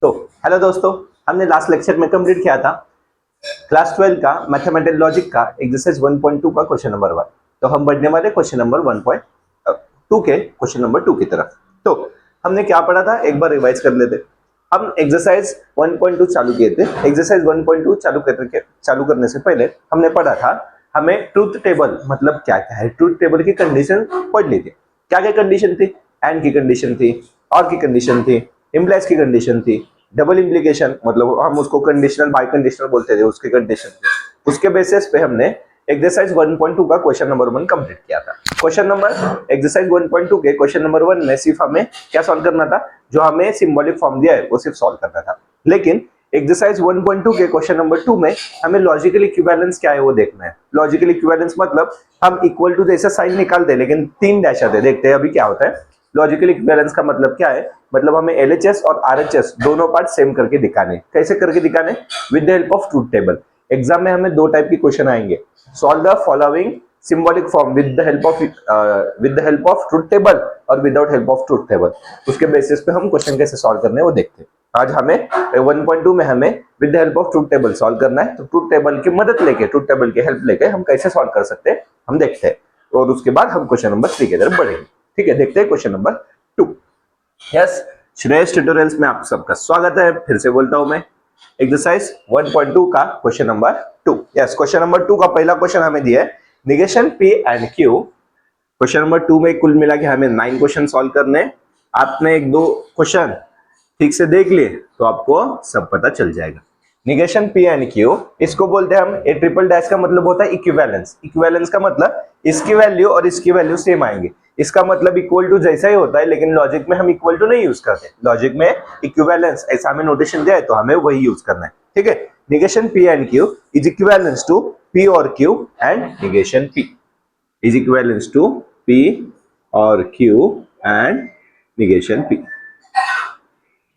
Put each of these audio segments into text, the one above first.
तो हेलो दोस्तों, हमने लास्ट लेक्चर में कंप्लीट किया था क्लास 12 का मैथमेटिकल लॉजिक का एक्सरसाइज 1.2 का क्वेश्चन नंबर 1। तो हम बढ़ने वाले क्वेश्चन नंबर 1.2 के क्वेश्चन नंबर 2 की तरफ। तो हमने क्या पढ़ा था, एक बार रिवाइज कर लेते। हम एक्सरसाइज 1.2 चालू किए थे। एक्सरसाइज 1.2 चालू करने से पहले हमने पढ़ा था, हमें ट्रूथ टेबल मतलब क्या क्या है, ट्रूथ टेबल की कंडीशन पढ़ ली थी। क्या क्या कंडीशन थी? एंड की कंडीशन थी, और की कंडीशन थी, इम्प्लाइज की कंडीशन थी, डबल इम्प्लीकेशन मतलब हम उसको कंडीशनल बाय कंडीशनल बोलते थे, उसकी कंडीशन थी। उसके बेसिस पे हमने एक्सरसाइज 1.2 का क्वेश्चन नंबर 1 कंप्लीट किया था। क्वेश्चन नंबर एक्सरसाइज 1.2 के क्वेश्चन नंबर 1 में सिर्फ हमें क्या सॉल्व करना था, जो हमें सिंबॉलिक फॉर्म दिया है वो सिर्फ सॉल्व करना था। लेकिन एक्सरसाइज 1.2 के क्वेश्चन नंबर 2 में हमें लॉजिकल इक्विवेलेंस क्या है वो देखना है। लॉजिकल इक्विवेलेंस मतलब हम इक्वल टू जैसा साइन निकालते हैं लेकिन 3 डैश आते हैं। देखते हैं अभी क्या होता है। लॉजिकल इक्विवेलेंस का मतलब क्या है, मतलब हमें एलएचएस और आरएचएस दोनों पार्ट सेम करके दिखाने। कैसे करके दिखाने? With the help of truth table. Exam में हमें दो टाइप की क्वेश्चन आएंगे। Solve the following symbolic form with the help of truth table और without help of truth table. उसके बेसिस पे हम क्वेश्चन कैसे सॉल्व करने हैं वो देखते हैं। आज हमें 1.2 में हमें with the help of truth table solve करना है। तो ट्रूथ टेबल की मदद लेके, ट्रूथ टेबल की हेल्प लेके हम कैसे सॉल्व कर सकते हैं हम देखते हैं, और उसके बाद हम क्वेश्चन नंबर 3 की तरफ बढ़ेंगे। ठीक है, देखते हैं question number 2। Yes, Shreyas tutorials में आप सबका स्वागत है। फिर से बोलता हूं मैं, एक्सरसाइज 1.2 का question number 2। Yes, question number 2 का पहला क्वेश्चन हमें दिया है negation P and Q. Question number 2 में कुल मिला के हमें 9 क्वेश्चन सॉल्व करने। आपने एक दो क्वेश्चन ठीक से देख लिए तो आपको सब पता चल जाएगा। निगेशन पी एंड क्यू, इसको बोलते हैं हम ए ट्रिपल डैश का मतलब होता है इक्विवेलेंस। इक्विवेलेंस का मतलब इसकी वैल्यू और इसकी वैल्यू सेम आएंगे। इसका मतलब इक्वल टू जैसा ही होता है, लेकिन लॉजिक में हम इक्वल टू नहीं यूज करते। लॉजिक में इक्विवेलेंस ऐसा हमें नोटेशन दिया है तो हमें वही यूज करना है। ठीक है, negation P and Q is equivalence to P और Q and negation P is equivalence to P और क्यू एंड निगेशन पी।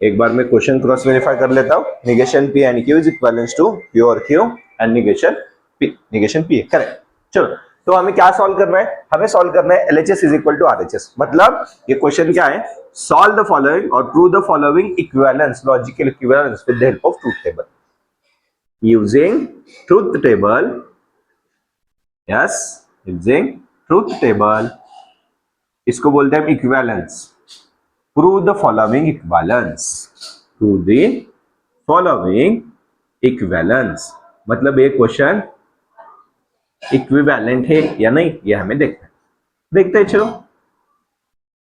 एक बार मैं क्वेश्चन क्रॉस वेरीफाई कर लेता हूं। Negation P and Q is equivalence to P और Q and negation P. Negation P है करेक्ट। चलो, तो हमें क्या सॉल्व करना है? हमें सॉल्व करना है LHS is equal to RHS। मतलब ये क्वेश्चन क्या है, सॉल्व द फॉलोइंग और prove the following equivalence, logical equivalence with the help of truth table. Using truth table, yes, using truth table, इसको बोलते हैं equivalence. Prove the following equivalence, prove the following equivalence मतलब ये question equivalent है या नहीं, ये हमें देखना है। देखते हैं चलो।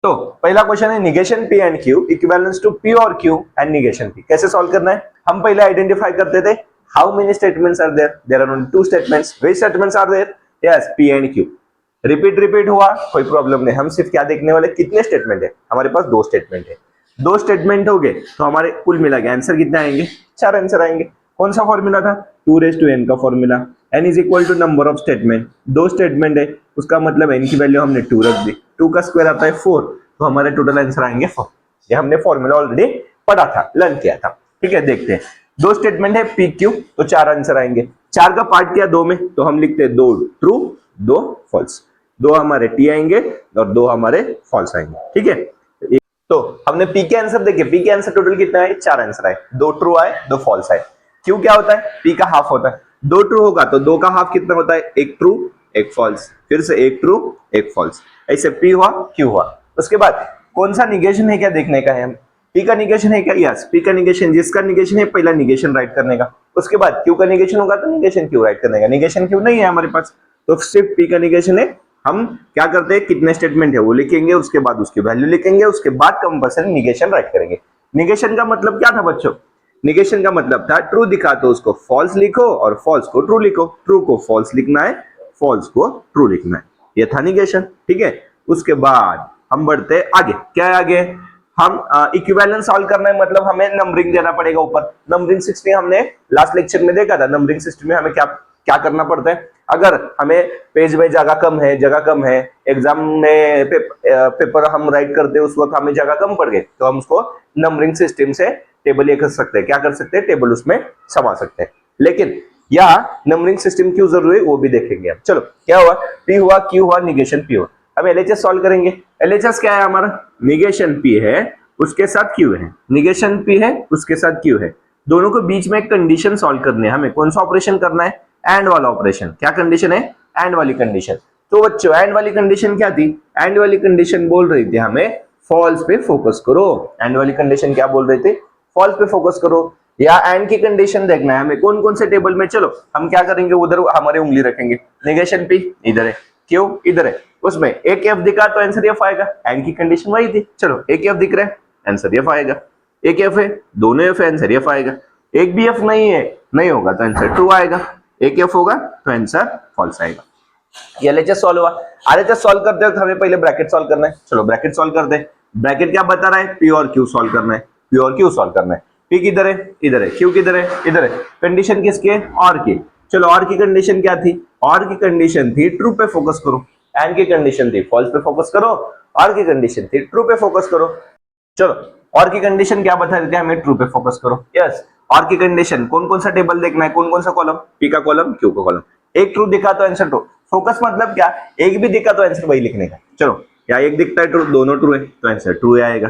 तो पहला क्वेश्चन है negation P and Q equivalence to P और क्यू एंड निगेशन पी। कैसे सॉल्व करना है? हम पहले आइडेंटिफाई करते थे how many statements are there. There are only 2 statements. Which statements are there? Yes, P and Q. Repeat हुआ कोई प्रॉब्लम नहीं। हम सिर्फ क्या देखने वाले, कितने स्टेटमेंट है। हमारे पास 2 स्टेटमेंट है। 2 स्टेटमेंट हो गए तो हमारे कुल मिला के आंसर कितने आएंगे? 4 आंसर आएंगे। कौन सा फॉर्मूला था? 2n का formula. n is equal to number of statement. 2 statement है, उसका मतलब n की वैल्यू हमने 2 रख दी। 2 का स्क्वायर आता है 4, तो हमारे टोटल आंसर आएंगे 4। ये हमने फॉर्मूला ऑलरेडी पढ़ा था, लर्न किया था। ठीक है, देखते हैं। 2 स्टेटमेंट है पी क्यू, तो 4 आंसर आएंगे। 4 का पार्ट किया 2 में, तो हम लिखते हैं 2 ट्रू 2 फॉल्स। 2 हमारे टी आएंगे और 2 हमारे फॉल्स आएंगे। ठीक है, तो हमने पी के आंसर देखे। पी के आंसर टोटल कितना है? 4 आंसर आए। 2 ट्रू आए, 2 फॉल्स आए। क्यू क्या होता है? पी का हाफ होता है। 2 ट्रू होगा तो 2 का हाफ कितना होता है? 1 ट्रू 1 फॉल्स, फिर से 1 ट्रू 1 फॉल्स। ऐसे पी हुआ क्यू हुआ। उसके बाद कौन सा निगेशन है क्या देखने का है हम। पी का निगेशन है क्या? यस, पी का निगेशन, जिसका निगेशन है पहला निगेशन राइट करने का। उसके बाद क्यू का निगेशन होगा तो निगेशन क्यू राइट करने का। निगेशन क्यू नहीं है हमारे पास, तो सिर्फ पी का निगेशन है। हम क्या करते हैं, कितने स्टेटमेंट है वो लिखेंगे, उसके बाद उसकी वैल्यू लिखेंगे, उसके बाद कंपल्सरी निगेशन राइट करेंगे। निगेशन का मतलब क्या था बच्चों? निगेशन का मतलब था ट्रू दिखा तो उसको फॉल्स लिखो और फॉल्स को ट्रू लिखो। ट्रू को फॉल्स लिखना है, फॉल्स को ट्रू लिखना है। ये था निगेशन। ठीक है, उसके बाद हम बढ़ते आगे। क्या है आगे? हम इक्विवेलेंस सॉल्व करना है, मतलब हमें नंबरिंग देना पड़ेगा ऊपर। नंबरिंग सिस्टम हमने लास्ट लेक्चर में देखा था। नंबरिंग सिस्टम में हमें क्या क्या करना पड़ता है? अगर हमें पेज में जगह कम है, एग्जाम में पेपर हम राइट करते हैं, उस वक्त हमें जगह कम पड़ गई, तो हम उसको नंबरिंग सिस्टम से टेबल ये कर सकते हैं। क्या कर सकते हैं? टेबल उसमें समा सकते हैं। लेकिन यहाँ नंबरिंग सिस्टम क्यों जरूरी है वो भी देखेंगे हम। चलो, क्या हुआ? पी हुआ, क्यू हुआ, निगेशन पी हुआ। अब LHS सॉल्व करेंगे। LHS क्या है हमारा? निगेशन पी है, उसके साथ क्यू है, निगेशन पी है उसके साथ क्यू है, दोनों के बीच में एक कंडीशन सॉल्व करनी है हमें। कौन सा ऑपरेशन करना है? एंड वाला ऑपरेशन। क्या कंडीशन है? एंड वाली कंडीशन। तो बच्चों एंड वाली कंडीशन क्या थी? एंड वाली कंडीशन बोल रही थी हमें फॉल्स पे फोकस करो। एंड वाली कंडीशन क्या बोल रही थी? फॉल्स पे फोकस करो। या एंड की कंडीशन देखना है हमें कौन कौन से टेबल में। चलो हम क्या करेंगे, उधर हमारे उंगली रखेंगे, निगेशन पी इधर है, क्यू इधर है, उसमें एक एफ दिखा तो आंसर एफ आएगा। एंड की कंडीशन वही थी। चलो एक एफ दिख रहा है, आंसर एफ आएगा। एक एफ है, दोनों एफ है, आंसर एफ आएगा। एक भी एफ नहीं है, नहीं होगा तो आंसर ट्रू आएगा। एक एफ होगा तो आंसर फॉल्स आएगा। ये एलएचएस सॉल्व हुआ। आरएचएस सॉल्व करते वक्त हमें पहले ब्रैकेट सॉल्व करना है। चलो ब्रैकेट सॉल्व करते हैं। ब्रैकेट क्या बता रहा है? पी और क्यू सॉल्व करना है। पी और क्यू सॉल्व करना है। पी किधर है? इधर है। क्यू किधर है? इधर है। कंडीशन किसकी है? और की। चलो और की कंडीशन क्या थी? और की कंडीशन थी ट्रू पे फोकस करो। एंड की कंडीशन थी फॉल्स पे फोकस करो। और की कंडीशन थी ट्रू पे फोकस करो। चलो और की कंडीशन क्या बता रही थी हमें? ट्रू पे फोकस करो। यस। और की कंडीशन कौन कौन सा टेबल देखना है, कौन कौन सा कॉलम? पी का कॉलम, क्यू का कॉलम। एक ट्रू दिखा तो आंसर ट्रू। फोकस मतलब क्या? एक भी दिखा तो आंसर वही लिखने का। चलो या एक दिखता है ट्रू, दोनों ट्रू है तो आंसर ट्रू आएगा।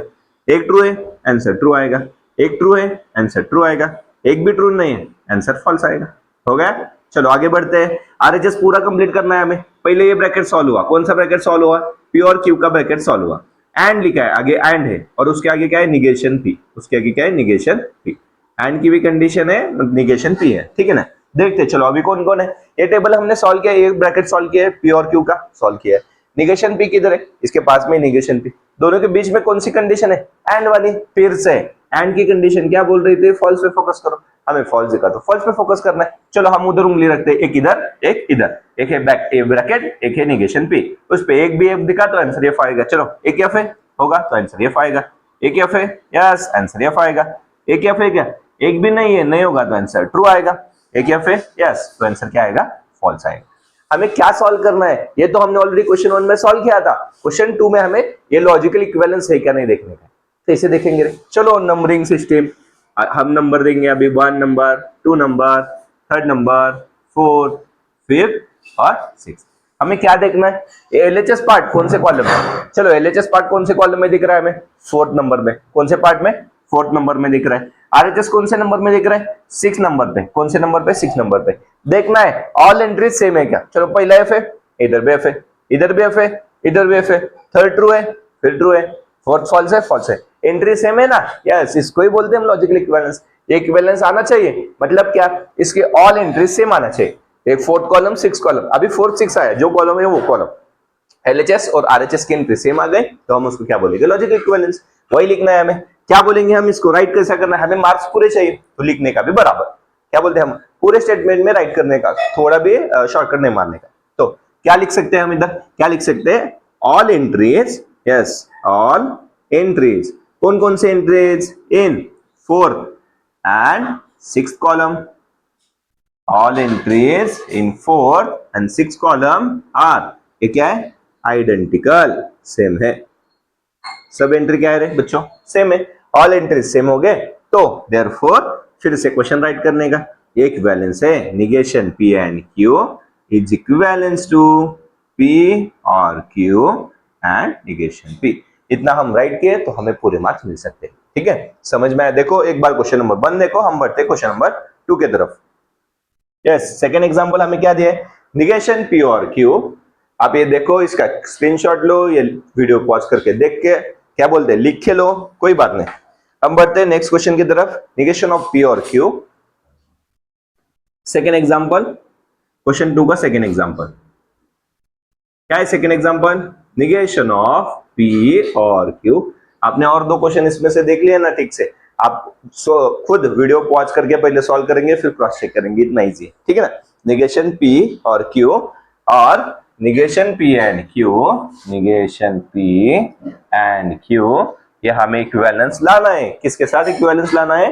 एक ट्रू है आंसर ट्रू आएगा। एक ट्रू है आंसर ट्रू आएगा। एक भी ट्रू नहीं है आंसर फॉल्स आएगा। हो गया? चलो आगे बढ़ते हैं। आरएचएस पूरा कंप्लीट करना है हमें। पहले ये ब्रैकेट सॉल्व हुआ। कौन सा ब्रैकेट सॉल्व हुआ? पी और क्यू का ब्रैकेट सॉल्व हुआ। एंड लिखा है, आगे एंड है और उसके आगे क्या है? Negation P. उसके आगे क्या है? Negation P. एंड की भी कंडीशन है, निगेशन पी है। ठीक है ना? देखते चलो अभी कौन कौन है। ये टेबल हमने सॉल्व किया, एक ब्रैकेट सॉल्व किया है, पी और क्यू का सॉल्व किया है। निगेशन पी किधर है? इसके पास में निगेशन पी। दोनों के बीच में कौन सी कंडीशन है? एंड वाली। फिर से एंड की कंडीशन क्या बोल रही थी? फॉल्स पे फोकस करो। हमें फॉल्स दिखा तो फॉल्स पे फोकस करना है। चलो हम उधर उंगली रखते हैं, एक इधर एक इधर। एक है ब्रैकेट, एक है निगेशन पी। उस पे एक भी एफ दिखा तो आंसर एफ आएगा। चलो एक एफ है होगा तो आंसर एफ आएगा। एक एफ है, यस आंसर एफ आएगा। एक एफ है क्या? एक भी नहीं है, नहीं होगा तो आंसर ट्रू आएगा। एक एफ है, यस तो आंसर क्या आएगा? फॉल्स आएगा। हमें क्या सॉल्व करना है? ये तो हमने ऑलरेडी क्वेश्चन 1 में सॉल्व किया था। क्वेश्चन 2 में हमें ये लॉजिकल इक्विवेलेंस है क्या नहीं देखने का। तो इसे देखेंगे। चलो नंबरिंग सिस्टम हम नंबर देंगे अभी 1 number, 2 number, 3rd number, 4th, 5th और 6th। हमें क्या देखना है? एलएचएस पार्ट कौन से कॉलम में? चलो एलएचएस पार्ट कौन से कॉलम में दिख रहा है हमें? 4th नंबर में। कौन से पार्ट में? 4th नंबर में दिख रहा है। आरएचएस कौन से नंबर में दिख रहा है? 6 नंबर पे। कौन से नंबर पे? 6 नंबर पे। देखना है ऑल एंट्रीज सेम है क्या। चलो पहला एफ है, इधर भी एफ है, इधर भी एफ है, इधर भी एफ है। 3rd ट्रू है, फिर ट्रू है। 4th फॉल्स है, फॉल्स है। एंट्री सेम है ना? यस, इसको ही बोलते हैं हम लॉजिकल इक्विवेलेंस। इक्विवेलेंस आना चाहिए मतलब क्या? इसके ऑल एंट्रीज सेम आना चाहिए। एक 4th कॉलम 6 कॉलम, अभी 4th 6 आया, जो कॉलम है वो कॉलम। एलएचएस और आरएचएस की एंट्री सेम आ गए तो हम उसको क्या बोलेंगे? Logical equivalence. वही लिखना है हमें। क्या बोलेंगे हम इसको? राइट कैसा करना है? हमें मार्क्स पूरे चाहिए तो लिखने का भी बराबर। क्या बोलते हैं हम? पूरे स्टेटमेंट में राइट करने का, थोड़ा भी शॉर्टकट नहीं मारने का। तो क्या लिख सकते हैं हम इधर? क्या लिख सकते हैं? All entries, yes all entries. कौन कौन से entries? In 4th and 6th column. All entries in 4th and 6th column are, ये क्या है? आइडेंटिकल, सेम है। सब एंट्री क्या है रे बच्चों? सेम है। ऑल एंट्रीज सेम हो गए तो देयरफॉर फिर से क्वेश्चन राइट करने का। ये इक्विवेलेंस है। Negation P and Q is equivalence to P और क्यू एंड निगेशन पी। इतना हम राइट किए तो हमें पूरे मार्क्स मिल सकते हैं। ठीक है, समझ में आया? देखो एक बार क्वेश्चन नंबर 1 देखो, हम बढ़ते क्वेश्चन नंबर 2 की तरफ। यस, सेकंड एग्जांपल हमें क्या दिया है? निगेशन पी और क्यू। आप ये देखो, इसका स्क्रीनशॉट लो, ये वीडियो पॉज करके देख के क्या बोलते हैं लिख के लो, कोई बात नहीं। हम बढ़ते हैं नेक्स्ट क्वेश्चन की तरफ। निगेशन ऑफ पी और क्यू। सेकंड एग्जांपल, क्वेश्चन 2 का सेकंड एग्जांपल क्या है? Second example negation of P और क्यू। आपने और 2 क्वेश्चन इसमें से देख लिया ना ठीक से। आप खुद वीडियो पॉज करके पहले सॉल्व करेंगे, फिर क्रॉस चेक करेंगे, इतना इजी है। ठीक है ना? निगेशन पी और क्यू और negation P and Q, negation P and Q, ये हमें इक्विवेलेंस लाना है। किसके साथ इक्विवेलेंस लाना है?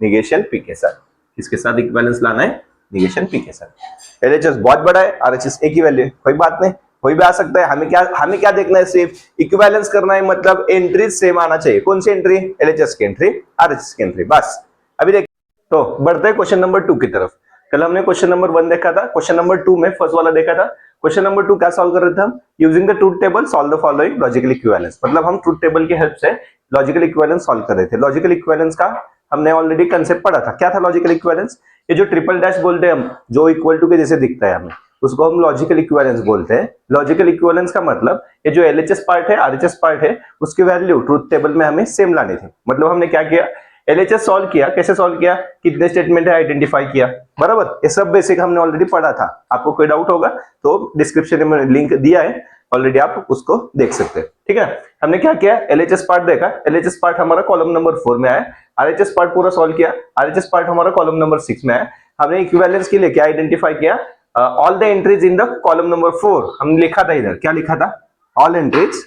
निगेशन पी के साथ। किसके साथ इक्विवेलेंस लाना है? निगेशन पी के साथ। एलएचएस बहुत बड़ा है, आरएचएस एक ही वैल्यू है, कोई बात नहीं, कोई भी आ सकता है। हमें क्या देखना है? सिर्फ इक्विवेलेंस करना है, मतलब एंट्रीज सेम आना चाहिए। कौन सी एंट्री? एलएचएस की एंट्री, आरएचएस की एंट्री, बस। अभी देख तो बढ़ते हैं क्वेश्चन नंबर 2 की तरफ। कल हमने क्वेश्चन नंबर 1 देखा था, क्वेश्चन नंबर 2 में फर्स्ट वाला देखा था। क्वेश्चन नंबर 2 क्या सॉल्व कर रहे थे हम? Using the truth table solve the following logical equivalence. मतलब हम ट्रूथ टेबल की हेल्प से लॉजिकल इक्विवेलेंस सॉल्व कर रहे थे। लॉजिकल इक्विवेलेंस का हमने ऑलरेडी कंसेप्ट पढ़ा था। क्या था लॉजिकल इक्विवेलेंस? ये जो ट्रिपल डैश बोलते हैं हम, जो इक्वल टू के जैसे दिखता है हमें, उसको हम लॉजिकल इक्विवेलेंस बोलते हैं। लॉजिकल इक्विवेलेंस का मतलब ये जो एलएचएस पार्ट है, आरएचएस पार्ट है, उसकी वैल्यू ट्रूथ टेबल में हमें सेम लानी थी। मतलब हमने क्या किया, एलएचएस सॉल्व किया। कैसे सॉल्व किया? कितने स्टेटमेंट है आइडेंटिफाई किया, बराबर। ये सब बेसिक हमने ऑलरेडी पढ़ा था। आपको कोई डाउट होगा तो डिस्क्रिप्शन में लिंक दिया है ऑलरेडी, आप उसको देख सकते हैं। ठीक है, हमने क्या किया, एलएचएस पार्ट देखा। एलएचएस पार्ट हमारा कॉलम नंबर 4 में आया। आरएचएस पार्ट पूरा सॉल्व किया। आरएचएस पार्ट हमारा कॉलम नंबर 6 में आया। हमने इक्विवेलेंस के लिए क्या आइडेंटिफाई किया, all the entries in the column number 4 हमने लिखा था। इधर क्या लिखा था, ऑल एंट्रीज।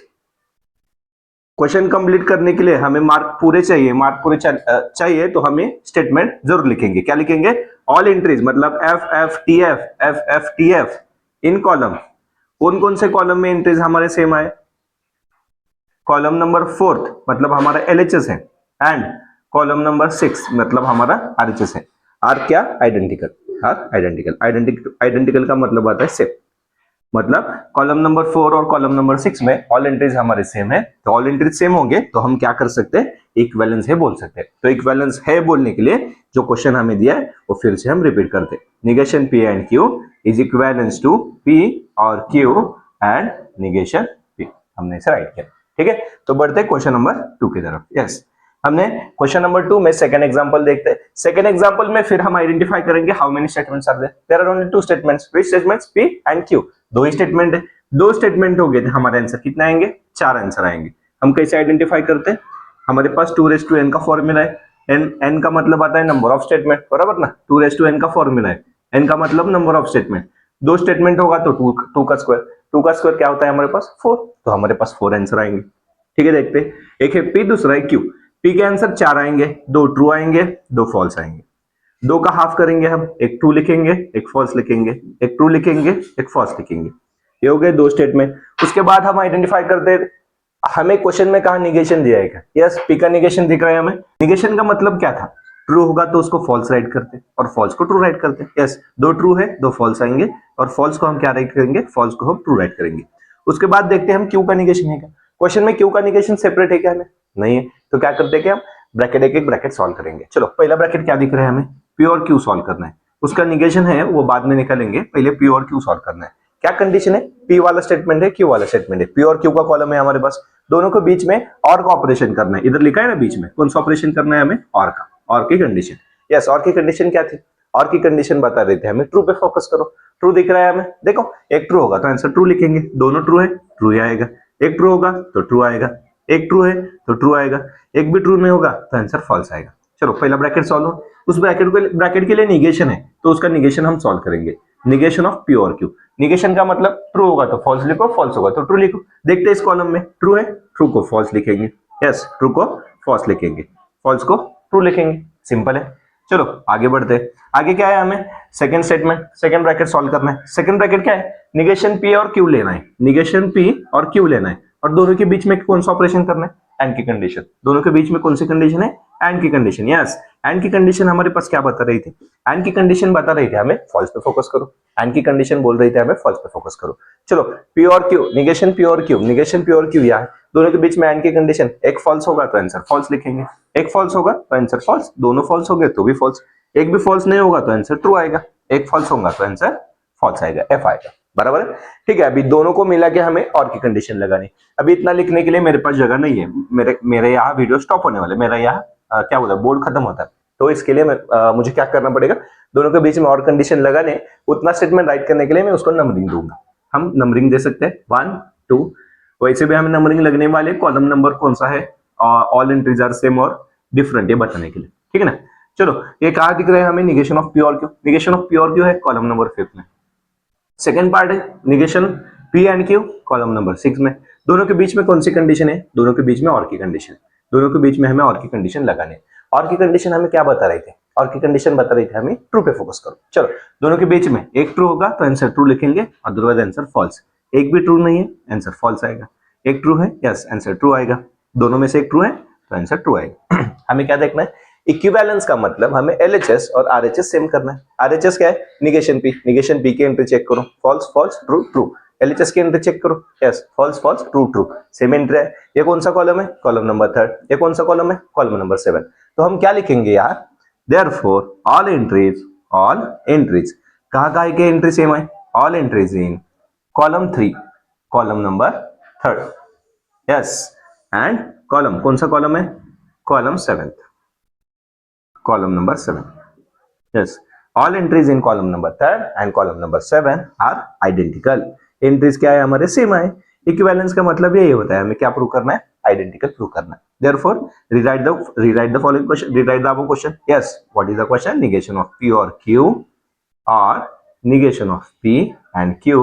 क्वेश्चन कंप्लीट करने के लिए हमें मार्क पूरे चाहिए, मार्क पूरे चाहिए तो हमें स्टेटमेंट जरूर लिखेंगे। क्या लिखेंगे, ऑल एंट्रीज, मतलब एफ एफ टी एफ इन कॉलम। कौन कौन से कॉलम में एंट्रीज हमारे सेम आए, कॉलम नंबर 4 मतलब हमारा एलएचएस है, एंड कॉलम नंबर 6 मतलब हमारा आरएचएस है। आर क्या, आइडेंटिकल। Are identical. आइडेंटिकल का मतलब आता है सेम। मतलब कॉलम नंबर 4 और कॉलम नंबर 6 में ऑल एंट्रीज हमारे सेम है। तो ऑल एंट्रीज सेम होंगे तो हम क्या कर सकते हैं, इक्विवेलेंस है बोल सकते हैं। तो इक्विवेलेंस है बोलने के लिए जो क्वेश्चन हमें दिया है वो फिर से हम रिपीट करते हैं। Negation P and Q is equivalence to P और क्यू एंड निगेशन पी। हमने इसे राइट किया। ठीक है, तो बढ़ते हैं क्वेश्चन नंबर 2 की तरफ। यस, हमने क्वेश्चन नंबर 2 में सेकंड एग्जांपल देखते हैं। सेकंड एग्जांपल में फिर हम आइडेंटिफाई करेंगे how many statements are there. There are only 2 statements. Which statements, P and Q. दो ही स्टेटमेंट है, 2 स्टेटमेंट हो गए थे। हमारे आंसर कितने आएंगे, 4 आंसर आएंगे। हम कैसे आइडेंटिफाई करते हैं, हमारे पास 2n का फॉर्मूला है। n का मतलब आता है नंबर ऑफ स्टेटमेंट, बराबर ना। 2n का फॉर्मूला है, n का मतलब नंबर ऑफ स्टेटमेंट। 2 स्टेटमेंट होगा तो 2 का स्क्वायर। 2 का स्क्वायर क्या होता है हमारे पास, 4। तो हमारे पास 4 आंसर आएंगे। ठीक है, देखते हैं। एक है पी, दूसरा है क्यू। पी के आंसर 4 आएंगे, 2 ट्रू आएंगे, 2 फॉल्स आएंगे। 2 का हाफ करेंगे हम, एक ट्रू लिखेंगे, एक फॉल्स लिखेंगे, एक ट्रू लिखेंगे, एक फॉल्स लिखेंगे। ये हो गए 2 स्टेटमेंट। उसके बाद हम आइडेंटिफाई करते हैं हमें क्वेश्चन में कहा निगेशन दिया है क्या। यस, पी का निगेशन दिख रहा है हमें। निगेशन का मतलब क्या था, ट्रू होगा तो उसको फॉल्स राइट करते और फॉल्स को ट्रू राइट करते। यस, 2 ट्रू है, 2 फॉल्स आएंगे और फॉल्स को हम क्या राइट करेंगे, फॉल्स को हम ट्रू राइट करेंगे। उसके बाद देखते हैं हम क्यू का निगेशन है क्या। क्वेश्चन में क्यू का निगेशन सेपरेट है क्या, हमें नहीं है। तो क्या करते हैं कि हम ब्रैकेट एक ब्रैकेट सॉल्व करेंगे। चलो, पहला ब्रैकेट क्या दिख रहा है हमें, पी और क्यू सॉल्व करना है। उसका निगेशन है वो बाद में निकालेंगे, पहले पी और क्यू सॉल्व करना है। क्या कंडीशन है, पी वाला स्टेटमेंट है, क्यू वाला स्टेटमेंट है। पी और क्यू का कॉलम है हमारे पास, दोनों के बीच में और का ऑपरेशन करना है। इधर लिखा है ना बीच में, कौन सा ऑपरेशन करना है हमें, और का। और की कंडीशन, यस, और की कंडीशन क्या थी, और की कंडीशन बता रहे थे हमें ट्रू पे फोकस करो। ट्रू दिख रहा है हमें, देखो एक ट्रू होगा तो आंसर ट्रू लिखेंगे। दोनों ट्रू है, ट्रू ही आएगा। एक ट्रू होगा तो ट्रू आएगा, एक ट्रू है तो ट्रू आएगा, एक भी ट्रू नहीं होगा तो आंसर फॉल्स आएगा। चलो, पहला ब्रैकेट सॉल्व हो। उस ब्रैकेट के लिए निगेशन है तो उसका निगेशन हम सॉल्व करेंगे। निगेशन ऑफ पी और क्यू। निगेशन का मतलब ट्रू होगा तो फॉल्स लिखो, फॉल्स होगा तो ट्रू लिखो। देखते हैं इस कॉलम में ट्रू है, ट्रू को फॉल्स लिखेंगे। यस, ट्रू को फॉल्स लिखेंगे, फॉल्स को ट्रू लिखेंगे। सिंपल है। चलो आगे बढ़ते हैं। आगे क्या है, हमें second statement, second bracket solve करना है। सेकंड ब्रैकेट क्या है, निगेशन पी और क्यू लेना है। निगेशन पी और क्यू लेना है और दोनों के बीच में कौन सा ऑपरेशन करना है, एंड की कंडीशन। दोनों के बीच में कौन सी कंडीशन है, एंड की कंडीशन। यस, एंड की कंडीशन हमारे पास क्या बता रही थी, एंड की कंडीशन बता रही थी हमें फॉल्स पे फोकस करो। एंड की कंडीशन बोल रही थी हमें फॉल्स पे फोकस करो। चलो, पी और क्यू, निगेशन पी और क्यू, निगेशन पी और क्यू यह है। दोनों के बीच में एंड की कंडीशन, एक फॉल्स होगा तो आंसर फॉल्स लिखेंगे, एक फॉल्स होगा तो आंसर फॉल्स, दोनों फॉल्स हो गए तो भी फॉल्स, एक भी फॉल्स नहीं होगा तो आंसर ट्रू आएगा, एक फॉल्स होगा तो आंसर फॉल्स आएगा, एफ आएगा। बराबर है। ठीक है, अभी दोनों को मिला के हमें और की कंडीशन लगानी। अभी इतना लिखने के लिए मेरे पास जगह नहीं है, मेरे यहाँ वीडियो स्टॉप होने वाले, मेरा यहाँ क्या बोला, बोर्ड खत्म होता है। तो इसके लिए मुझे क्या करना पड़ेगा, दोनों के बीच में और कंडीशन लगाने, उतना स्टेटमेंट राइट करने के लिए मैं उसको नंबरिंग दूंगा। हम नंबरिंग दे सकते हैं 1 2, वैसे भी हमें नंबरिंग लगने वाले कॉलम नंबर कौन सा है, ऑल एंट्रीज आर सेम और डिफरेंट, ये बताने के लिए। ठीक है ना। चलो, ये कहा दिख रहा है हमें, निगेशन ऑफ पी और क्यू। निगेशन ऑफ पी और क्यू है कॉलम नंबर 5 में। सेकंड पार्ट है negation P and Q, column number 6 में। दोनों के बीच में कौन सी कंडीशन है, दोनों के बीच में और की कंडीशन। दोनों के बीच में हमें और की कंडीशन लगानी है। और की कंडीशन हमें क्या बता रहे थे, और की कंडीशन बता रही थी हमें ट्रू पे फोकस करो। चलो, दोनों के बीच में एक ट्रू होगा तो आंसर ट्रू लिखेंगे, अदरवाइज आंसर फॉल्स। एक भी ट्रू नहीं है, आंसर फॉल्स आएगा। एक ट्रू है, यस, आंसर ट्रू आएगा। दोनों में से एक ट्रू है तो आंसर ट्रू आएगा। हमें क्या देखना है, इक्विवेलेंस का मतलब हमें एलएचएस और आरएचएस सेम करना है। आरएचएस क्या है, निगेशन पी, निगेशन पी की एंट्री चेक करो, false false true true. LHS की एंट्री चेक करो, yes false false true true, same entry है। ये कौन सा कॉलम है? Column number 3। ये कौन सा कॉलम है? Column number 7। तो हम क्या लिखेंगे यार? देयरफॉर ऑल एंट्रीज कहाँ के एंट्री सेम है? All entries in column 3 column number 3, yes, and column कौन सा कॉलम है? Column 7, column number 7, yes. All entries in column number 3 and column number 7 are identical. Entries क्या है? हमारे सेम है। इक्विवेलेंस का मतलब यही होता है, हमें क्या प्रूव करना है? आइडेंटिकल प्रूव करना है। Therefore, rewrite the following question. Rewrite the above question. Yes. What is the question? Negation of P or Q, or negation of P and Q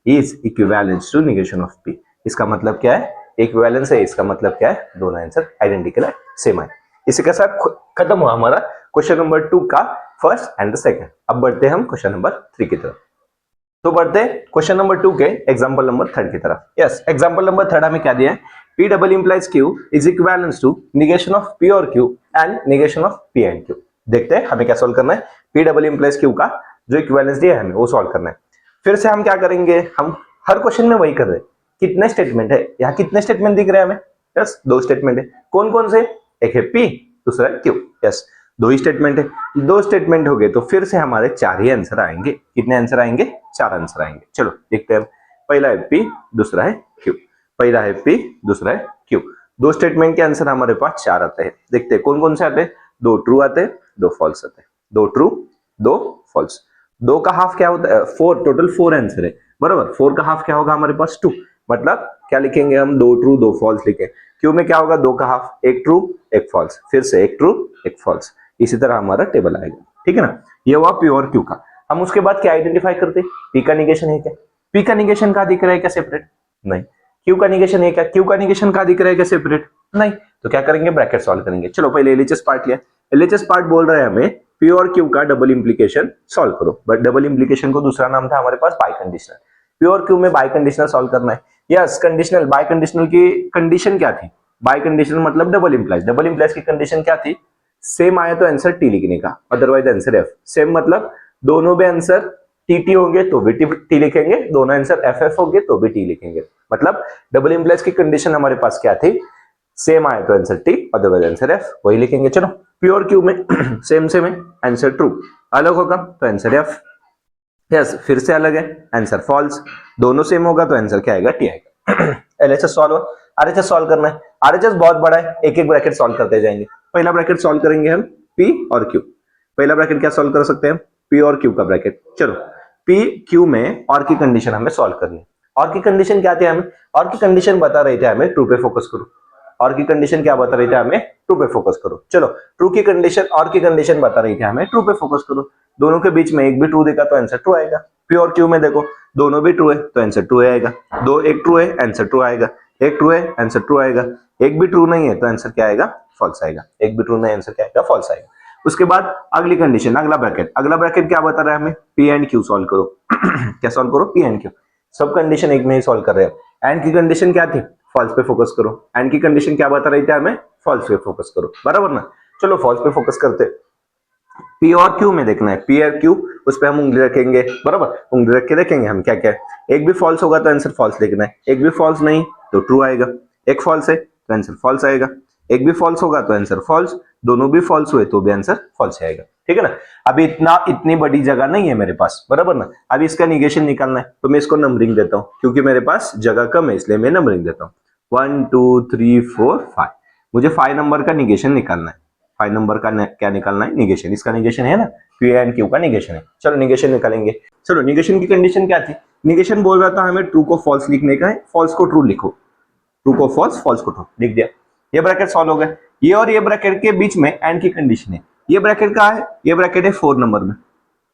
is equivalent to negation of P. इसका मतलब क्या है? Equivalence है, इसका मतलब क्या है? दोनों आंसर आइडेंटिकल है, सेम है। इसी के साथ खत्म हुआ हमारा क्वेश्चन नंबर 2 का फर्स्ट एंड सेकंड। अब बढ़ते हैं हम क्वेश्चन नंबर 3 की तरफ। तो बढ़ते हैं क्वेश्चन नंबर 2 के एग्जांपल नंबर 3 की तरफ। यस, एग्जांपल नंबर 3 हमें क्या दिया है? P double implies Q is equivalent to negation of P or Q and negation of P and Q। देखते हैं हमें क्या सॉल्व करना है। P double implies Q का जो इक्विवेलेंस दिया है हमें वो सॉल्व करना है। फिर से हम क्या करेंगे? हम हर क्वेश्चन में वही कर रहे हैं। कितने स्टेटमेंट है? यहाँ कितने स्टेटमेंट दिख रहे हैं हमें? यस, 2 स्टेटमेंट है। कौन कौन से? एक है P, दूसरा है Q। यस, 2 ही स्टेटमेंट है। 2 स्टेटमेंट हो गए तो फिर से हमारे 4 ही आंसर आएंगे। कितने आंसर आएंगे? 4 आंसर आएंगे। चलो देखते हैं। पहला है P, दूसरा है Q। पहला है P, दूसरा है Q। 2 स्टेटमेंट के आंसर हमारे पास 4 आते हैं। देखते हैं कौन कौन से आते हैं। 2 ट्रू आते हैं, 2 फॉल्स आते हैं। 2 ट्रू, 2 फॉल्स। 2 का हाफ क्या होता है? 4, टोटल 4 आंसर है, बराबर। 4 का हाफ क्या होगा हमारे पास? 2। मतलब क्या लिखेंगे हम? 2 ट्रू 2 फॉल्स लिखें। Q में क्या होगा? 2 का हाफ, 1 ट्रू 1 फॉल्स, फिर से 1 ट्रू 1 फॉल्स। इसी तरह हमारा टेबल आएगा, ठीक है ना। ये हुआ P और Q का। हम उसके बाद क्या आइडेंटिफाई करते हैं? P का निगेशन है क्या? P का निगेशन कहाँ दिख रहा है क्या? सेपरेट नहीं। Q का निगेशन है क्या? Q का निगेशन कहाँ दिख रहा है क्या? सेपरेट नहीं। तो क्या करेंगे? ब्रैकेट सॉल्व करेंगे। चलो पहले एलएचएस पार्ट लिया। एलएचएस पार्ट बोल रहा है हमें P और Q का डबल इंप्लीकेशन सॉल्व करो, बट डबल इंप्लीकेशन को दूसरा नाम था हमारे पास बाई कंडीशनल। P और Q में बाई कंडीशनल सॉल्व करना है। यस, कंडीशनल बाई कंडीशनल की कंडीशन क्या थी? बाई कंडीशनल मतलब डबल इंप्लाइज। डबल इंप्लाइज की कंडीशन क्या थी? सेम आया तो आंसर टी लिखने का, अदरवाइज आंसर एफ। सेम मतलब दोनों भी आंसर टी होंगे तो भी टी लिखेंगे, दोनों आंसर एफ होंगे तो भी टी लिखेंगे। मतलब डबल इंप्लाइज की कंडीशन हमारे पास क्या थी? सेम आया तो answer T, otherwise answer F, वही लिखेंगे। चलो P और Q में सेम सेम है, आंसर ट्रू। अलग होगा तो आंसर एफ। यस, फिर से अलग है, आंसर फॉल्स। दोनों सेम होगा तो आंसर क्या आएगा? टी आएगा। एलएचएस सॉल्व, आरएचएस सॉल्व करना है। आरएचएस बहुत बड़ा है, एक एक ब्रैकेट सॉल्व करते जाएंगे। पहला ब्रैकेट सॉल्व करेंगे हम P और Q। पहला ब्रैकेट क्या सॉल्व कर सकते हैं? P और Q का ब्रैकेट। चलो P Q में और की कंडीशन हमें सॉल्व करनी है। और की कंडीशन क्या थी हमें? और की कंडीशन बता रहे थे हमें ट्रू पे फोकस करो। और की कंडीशन क्या बता रही थी हमें? ट्रू पे फोकस करो। चलो ट्रू की कंडीशन, और की कंडीशन बता रही थी हमें ट्रू पे फोकस करो। दोनों के बीच में एक भी ट्रू देखा तो आंसर ट्रू आएगा। P और Q में देखो दोनों भी ट्रू है तो आंसर ट्रू आएगा। दो एक ट्रू है आंसर ट्रू आएगा, एक ट्रू है आंसर ट्रू आएगा, एक भी ट्रू नहीं है तो आंसर क्या आएगा? फॉल्स आएगा। एक भी ट्रू नहीं, आंसर क्या आएगा? फॉल्स आएगा। उसके बाद अगली कंडीशन, अगला ब्रैकेट क्या बता रहा है हमें? P एंड Q सॉल्व करो। क्या सॉल्व करो? P and Q। सब कंडीशन एक में ही सॉल्व कर रहे हैं। एंड की कंडीशन क्या थी? फॉल्स पे फोकस करो। एंड की कंडीशन क्या बता रही थी हमें? फॉल्स पे फोकस करो, बराबर ना। चलो फॉल्स पे फोकस करते। P और Q में देखना है, P और Q, उस पे हम उंगली रखेंगे, बराबर। उंगली रख के देखेंगे हम क्या क्या है। एक भी फॉल्स होगा तो आंसर फॉल्स लिखना है, एक भी फॉल्स नहीं तो ट्रू आएगा। एक फॉल्स है तो आंसर फॉल्स आएगा, एक भी फॉल्स होगा तो आंसर फॉल्स, दोनों भी फॉल्स हुए तो भी आंसर फॉल्स आएगा, ठीक है ना। अभी इतनी बड़ी जगह नहीं है मेरे पास, बराबर ना। अभी इसका निगेशन निकालना है तो मैं इसको नंबरिंग देता हूँ, क्योंकि मेरे पास जगह कम है इसलिए मैं नंबरिंग देता हूँ। 1 2 3 4 5। मुझे 5 नंबर का निगेशन निकालना है। 5 नंबर का क्या निकालना है? निगेशन। इसका निगेशन है ना, P एंड Q का निगेशन है। चलो निगेशन निकालेंगे। चलो निगेशन की कंडीशन क्या थी? निगेशन बोल रहा था हमें ट्रू को फॉल्स लिखने का है, फॉल्स को ट्रू लिखो। ट्रू को फॉल्स, फॉल्स को ट्रू लिख दिया। ये ब्रैकेट सॉल्व हो गए। ये और ये ब्रैकेट के बीच में एंड की कंडीशन है। ये ब्रैकेट कहाँ है? ये ब्रैकेट है 4 नंबर में,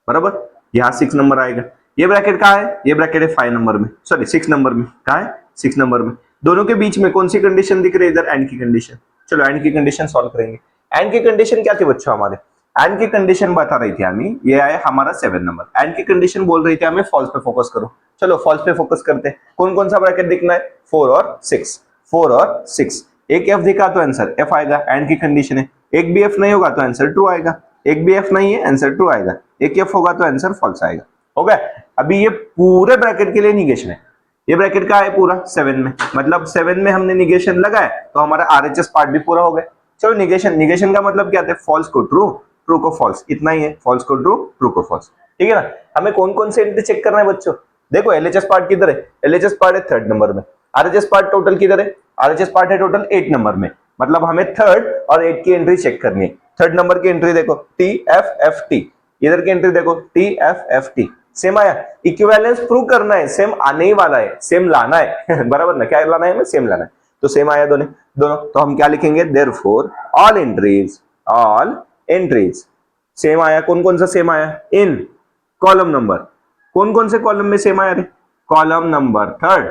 बराबर। यहाँ 6 नंबर आएगा। ये ब्रैकेट कहाँ है? ये ब्रैकेट है 5 नंबर में, सॉरी 6 नंबर में। कहाँ है? 6 नंबर में। दोनों के बीच में कौन सी कंडीशन दिख रही है? इधर एंड की कंडीशन। चलो एंड की कंडीशन सॉल्व करेंगे। एंड की कंडीशन क्या थी बच्चों हमारे? एंड की कंडीशन बता रही थी हमें, ये आया हमारा 7 नंबर। एंड की कंडीशन बोल रही थी हमें फॉल्स पे फोकस करो। चलो फॉल्स पे फोकस करते हैं। कौन कौन सा ब्रैकेट दिखना है? 4 और 6। 4 और 6। एक एफ दिखा तो आंसर एफ आएगा, एंड की कंडीशन है। एक भी एफ नहीं होगा तो आंसर ट्रू आएगा, एक भी एफ नहीं है आंसर ट्रू आएगा, एक एफ होगा तो आंसर फॉल्स आएगा। हो गया। अभी ये पूरे ब्रैकेट के लिए निगेशन है। ये ब्रैकेट का है पूरा 7 में, मतलब 7 में हमने निगेशन लगाया तो हमारा आरएचएस पार्ट भी पूरा हो गया। चलो निगेशन, निगेशन का मतलब क्या है, फॉल्स को ट्रू, ट्रू को फॉल्स, इतना ही है, फॉल्स को ट्रू, ट्रू को फॉल्स, ठीक है ना। हमें कौन कौन से एंट्री चेक करना है बच्चों, देखो एलएचएस पार्ट किधर है, एलएचएस पार्ट है 3rd नंबर में, आरएचएस पार्ट टोटल किधर है, आरएचएस पार्ट है टोटल 8 नंबर में, मतलब हमें 3rd और 8 की एंट्री चेक करनी है। 3rd नंबर की एंट्री देखो टी एफ एफ टी, इधर की एंट्री देखो T F F T, same आया, इक्विवेलेंस प्रूव करना है, सेम आने ही वाला है, सेम लाना है बराबर ना, क्या लाना है हमें, सेम लाना है, तो सेम आया दोनों दोनों, तो हम क्या लिखेंगे, देयरफॉर ऑल एंट्रीज सेम आया। कौन कौन सा सेम आया, इन कॉलम नंबर, कौन कौन से कॉलम में सेम आया रे, column number 3rd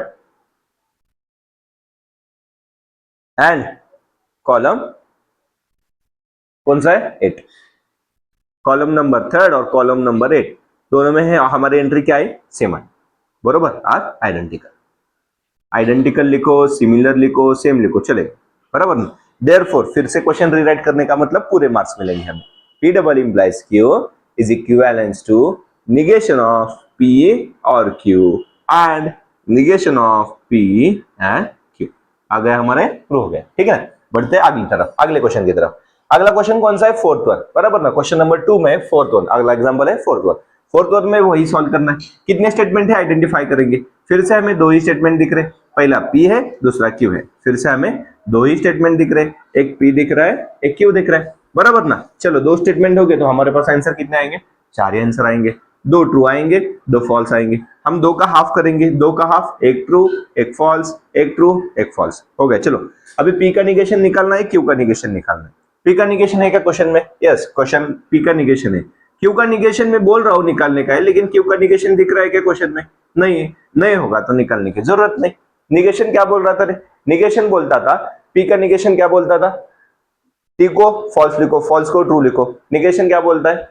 and column कौन सा है 8, कॉलम नंबर 3rd और कॉलम नंबर 8 दोनों में है हमारी एंट्री क्या है, सेम है, बरोबर, आज आइडेंटिकल, आइडेंटिकल लिखो, सिमिलर लिखो, सेम लिखो, चलेगा, बराबर ना। देयरफॉर फिर से क्वेश्चन रीराइट करने का मतलब पूरे मार्क्स मिलेंगे हमें, P double implies Q is equivalence to negation of P और Q and negation of P and Q, आ गया हमारे, प्रूव हो गया, ठीक है ना। बढ़ते हैं अगली तरफ, अगले क्वेश्चन की तरफ। अगला क्वेश्चन कौन सा है, 4th वन, बराबर ना, क्वेश्चन नंबर 2 में 4th वन, अगला एग्जांपल है 4th वन। 4th वन में वही सॉल्व करना है, कितने स्टेटमेंट है आइडेंटिफाई करेंगे, फिर से हमें 2 ही स्टेटमेंट दिख रहे, पहला P है दूसरा Q है, फिर से हमें 2 ही स्टेटमेंट दिख रहे, एक P दिख रहा है एक Q दिख रहा है, बराबर ना। चलो 2 स्टेटमेंट हो गए तो हमारे पास आंसर कितने आएंगे, 4 ही आंसर आएंगे, 2 ट्रू आएंगे 2 फॉल्स आएंगे, हम 2 का हाफ करेंगे, 2 का हाफ, एक ट्रू एक फॉल्स, एक ट्रू एक फॉल्स, हो गया। चलो अभी P का निगेशन निकालना है, Q का निगेशन निकालना है। P का निगेशन है क्या क्वेश्चन में, यस क्वेश्चन P का निगेशन है, Q का निगेशन में बोल रहा हूं निकालने का है, लेकिन Q का निगेशन दिख रहा है क्या क्वेश्चन में, नहीं है, नहीं होगा तो निकालने की जरूरत नहीं। निगेशन क्या बोल रहा था रे, निगेशन बोलता था, P का निगेशन क्या बोलता था, T को फॉल्स लिखो, फॉल्स को ट्रू लिखो, निगेशन क्या बोलता है,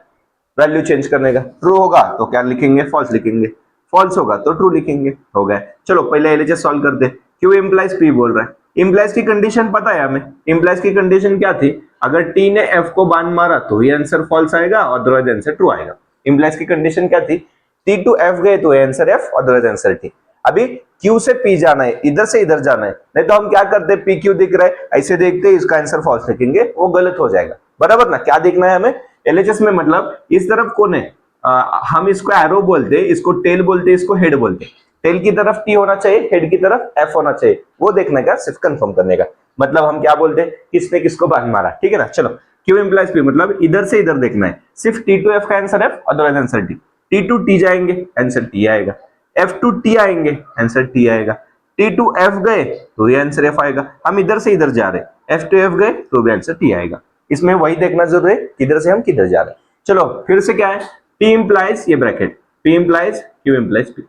वैल्यू चेंज करने का, ट्रू होगा तो क्या लिखेंगे, फॉल्स लिखेंगे, फॉल्स होगा तो ट्रू लिखेंगे, हो गया। चलो पहले एलएचएस सॉल्व करते हैं, Q इंप्लाइज P बोल रहा है, इंप्लाइज की कंडीशन पता है हमें, इंप्लाइज की कंडीशन क्या थी, अगर T ने F को बांध मारा तो ये आंसर फॉल्स आएगा, अदरवाइज आंसर ट्रू आएगा। इंप्लाइज की कंडीशन क्या थी, T टू F गए तो answer F, otherwise answer T। अभी Q से P जाना है, इधर से इधर जाना है, नहीं तो हम क्या करते, PQ दिख रहा है ऐसे देखते इसका आंसर फॉल्स लिखेंगे, वो गलत हो जाएगा, बराबर ना। क्या देखना है हमें, एलएचएस में मतलब इस तरफ कौन है, हम इसको एरो बोलते हैं, इसको टेल बोलते हैं, इसको हेड बोलते हैं, टेल की तरफ T होना चाहिए, हेड की तरफ F होना चाहिए, वो देखने का, सिर्फ कंफर्म करने का, मतलब हम क्या बोलते हैं, किसने किसको बांध मारा, ठीक है ना। चलो Q इंप्लाइज P मतलब इधर से इधर देखना है, सिर्फ T टू F का answer F, otherwise answer T, T to T जाएंगे आंसर T आएगा, F टू T आएंगे आंसर T आएगा, T टू F गए तो ये आंसर F आएगा, हम इधर से इधर जा रहे हैं, F टू F गए तो भी आंसर T आएगा, इसमें वही देखना जरूरी है किधर से हम किधर जा रहे हैं। चलो फिर से क्या है, P इंप्लाइज ये bracket, P implies Q implies P,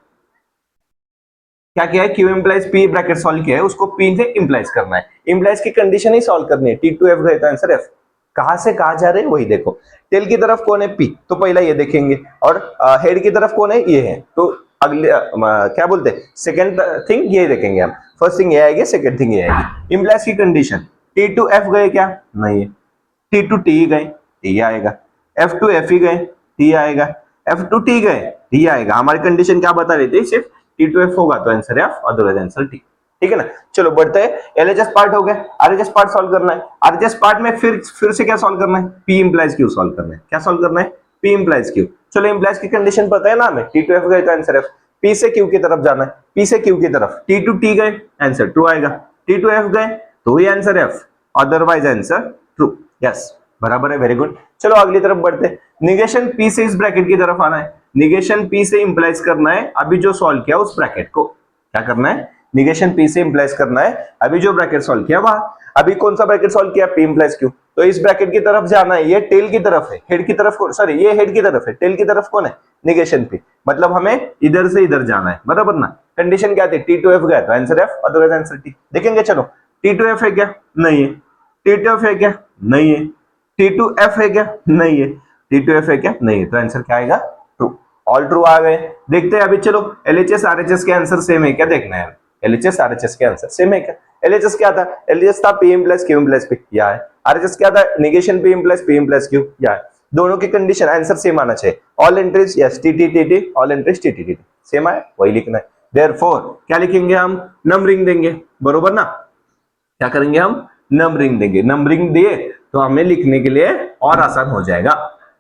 क्या किया है, Q implies P bracket solve किया है, उसको P से इंप्लाइज करना है, इंप्लाइज की कंडीशन ही सॉल्व करनी है, T टू F गए तो आंसर F, कहां से कहां जा रहे हैं वही देखो, टेल की तरफ कौन है P, तो पहला ये देखेंगे, और हेड की तरफ कौन है ये है, तो अगले क्या बोलते हैं, सेकंड थिंग ये देखेंगे हम, फर्स्ट थिंग ये आएगी, सेकंड थिंग ये आएगी। इंप्लाइज की कंडीशन T टू F गए क्या, नहीं है, T टू T गए T आएगा, F टू F ही गए T आएगा, F टू T गए T आएगा, हमारी कंडीशन क्या बता रही थी, सिर्फ T टू F होगा तो answer F, otherwise answer T, ठीक है ना। चलो बढ़ते हैं, एलएचएस पार्ट हो गया, आरएचएस पार्ट सॉल्व करना है, आरएचएस पार्ट में फिर से क्या सॉल्व करना है, P इंप्लाइज Q सॉल्व करना है, क्या सॉल्व करना है, P इंप्लाइज Q। चलो इंप्लाइज की कंडीशन पता है ना हमें, T टू F गए तो आंसर F, P से Q की तरफ जाना है, P से Q की तरफ, T टू T गए आंसर ट्रू आएगा, T टू F गए तो ही answer F, otherwise answer true, yes बराबर है, वेरी गुड। चलो अगली तरफ बढ़ते हैं, निगेशन P से इस ब्रैकेट की तरफ आना है, निगेशन P से इंप्लाइज करना है, अभी जो सॉल्व किया उस ब्रैकेट को, क्या करना है, निगेशन P से इंप्लाइज करना है, अभी जो ब्रैकेट सॉल्व किया वहां, अभी कौन सा ब्रैकेट सॉल्व किया, P इंप्लाइज Q, तो इस ब्रैकेट की तरफ जाना है, ये टेल की तरफ है, हेड की तरफ सॉरी ये हेड की तरफ है, टेल की तरफ कौन है, निगेशन P, मतलब हमें इधर से इधर जाना है, बराबर ना। कंडीशन क्या थी, T टू F गया तो answer F, otherwise answer T, देखेंगे। चलो T टू F है क्या, नहीं है, T टू F है क्या, नहीं है, T टू F है क्या, नहीं है, T टू F है क्या, नहीं है, तो आंसर क्या आएगा, ट्रू, ऑल ट्रू आ गए। देखते हैं अभी, चलो LHS RHS के आंसर सेम है क्या देखना है, LHS RHS के आंसर सेम है क्या, LHS क्या था, LHS था P implies Q implies P, या है, RHS क्या था, निगेशन P इंप्लाइज Q, या है, दोनों की कंडीशन आंसर सेम आना चाहिए, all entries yes T T T T, all entries T T T T, same आए वही लिखना है। देयरफॉर क्या लिखेंगे हम, नंबरिंग देंगे, बरोबर ना, क्या करेंगे हम, नंबरिंग देंगे, नंबरिंग दिए तो हमें लिखने के लिए और आसान हो जाएगा।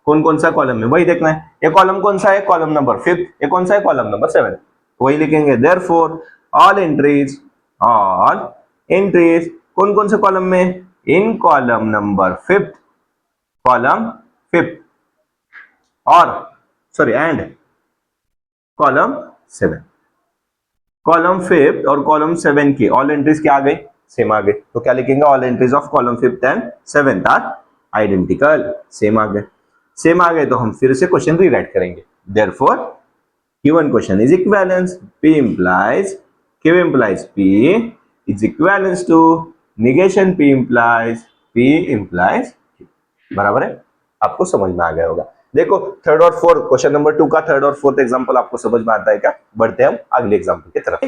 कौन कौन सा कॉलम में वही देखना है, ये कॉलम कौन सा है, कॉलम नंबर 5, ये कौन सा है, कॉलम नंबर 7, वही लिखेंगे। देयरफॉर ऑल एंट्रीज कौन कौन से कॉलम में, इन कॉलम नंबर 5, कॉलम 5 और सॉरी एंड कॉलम 7, कॉलम 5 और कॉलम 7 की ऑल एंट्रीज क्या आ गई, सेम आ गए, तो क्या लिखेंगे, all entries of column 5 and 7 are identical, same आ गए, सेम आ गए तो हम फिर से क्वेश्चन रीराइट करेंगे। Therefore given question is equivalence, P implies Q implies P is equivalence to negation P implies Q, बराबर है, आपको समझ में आ गया होगा। देखो थर्ड और फोर्थ, क्वेश्चन नंबर 2 का थर्ड और फोर्थ एग्जांपल आपको समझ में आता है क्या, बढ़ते हैं हम अगले एग्जांपल की तरफ।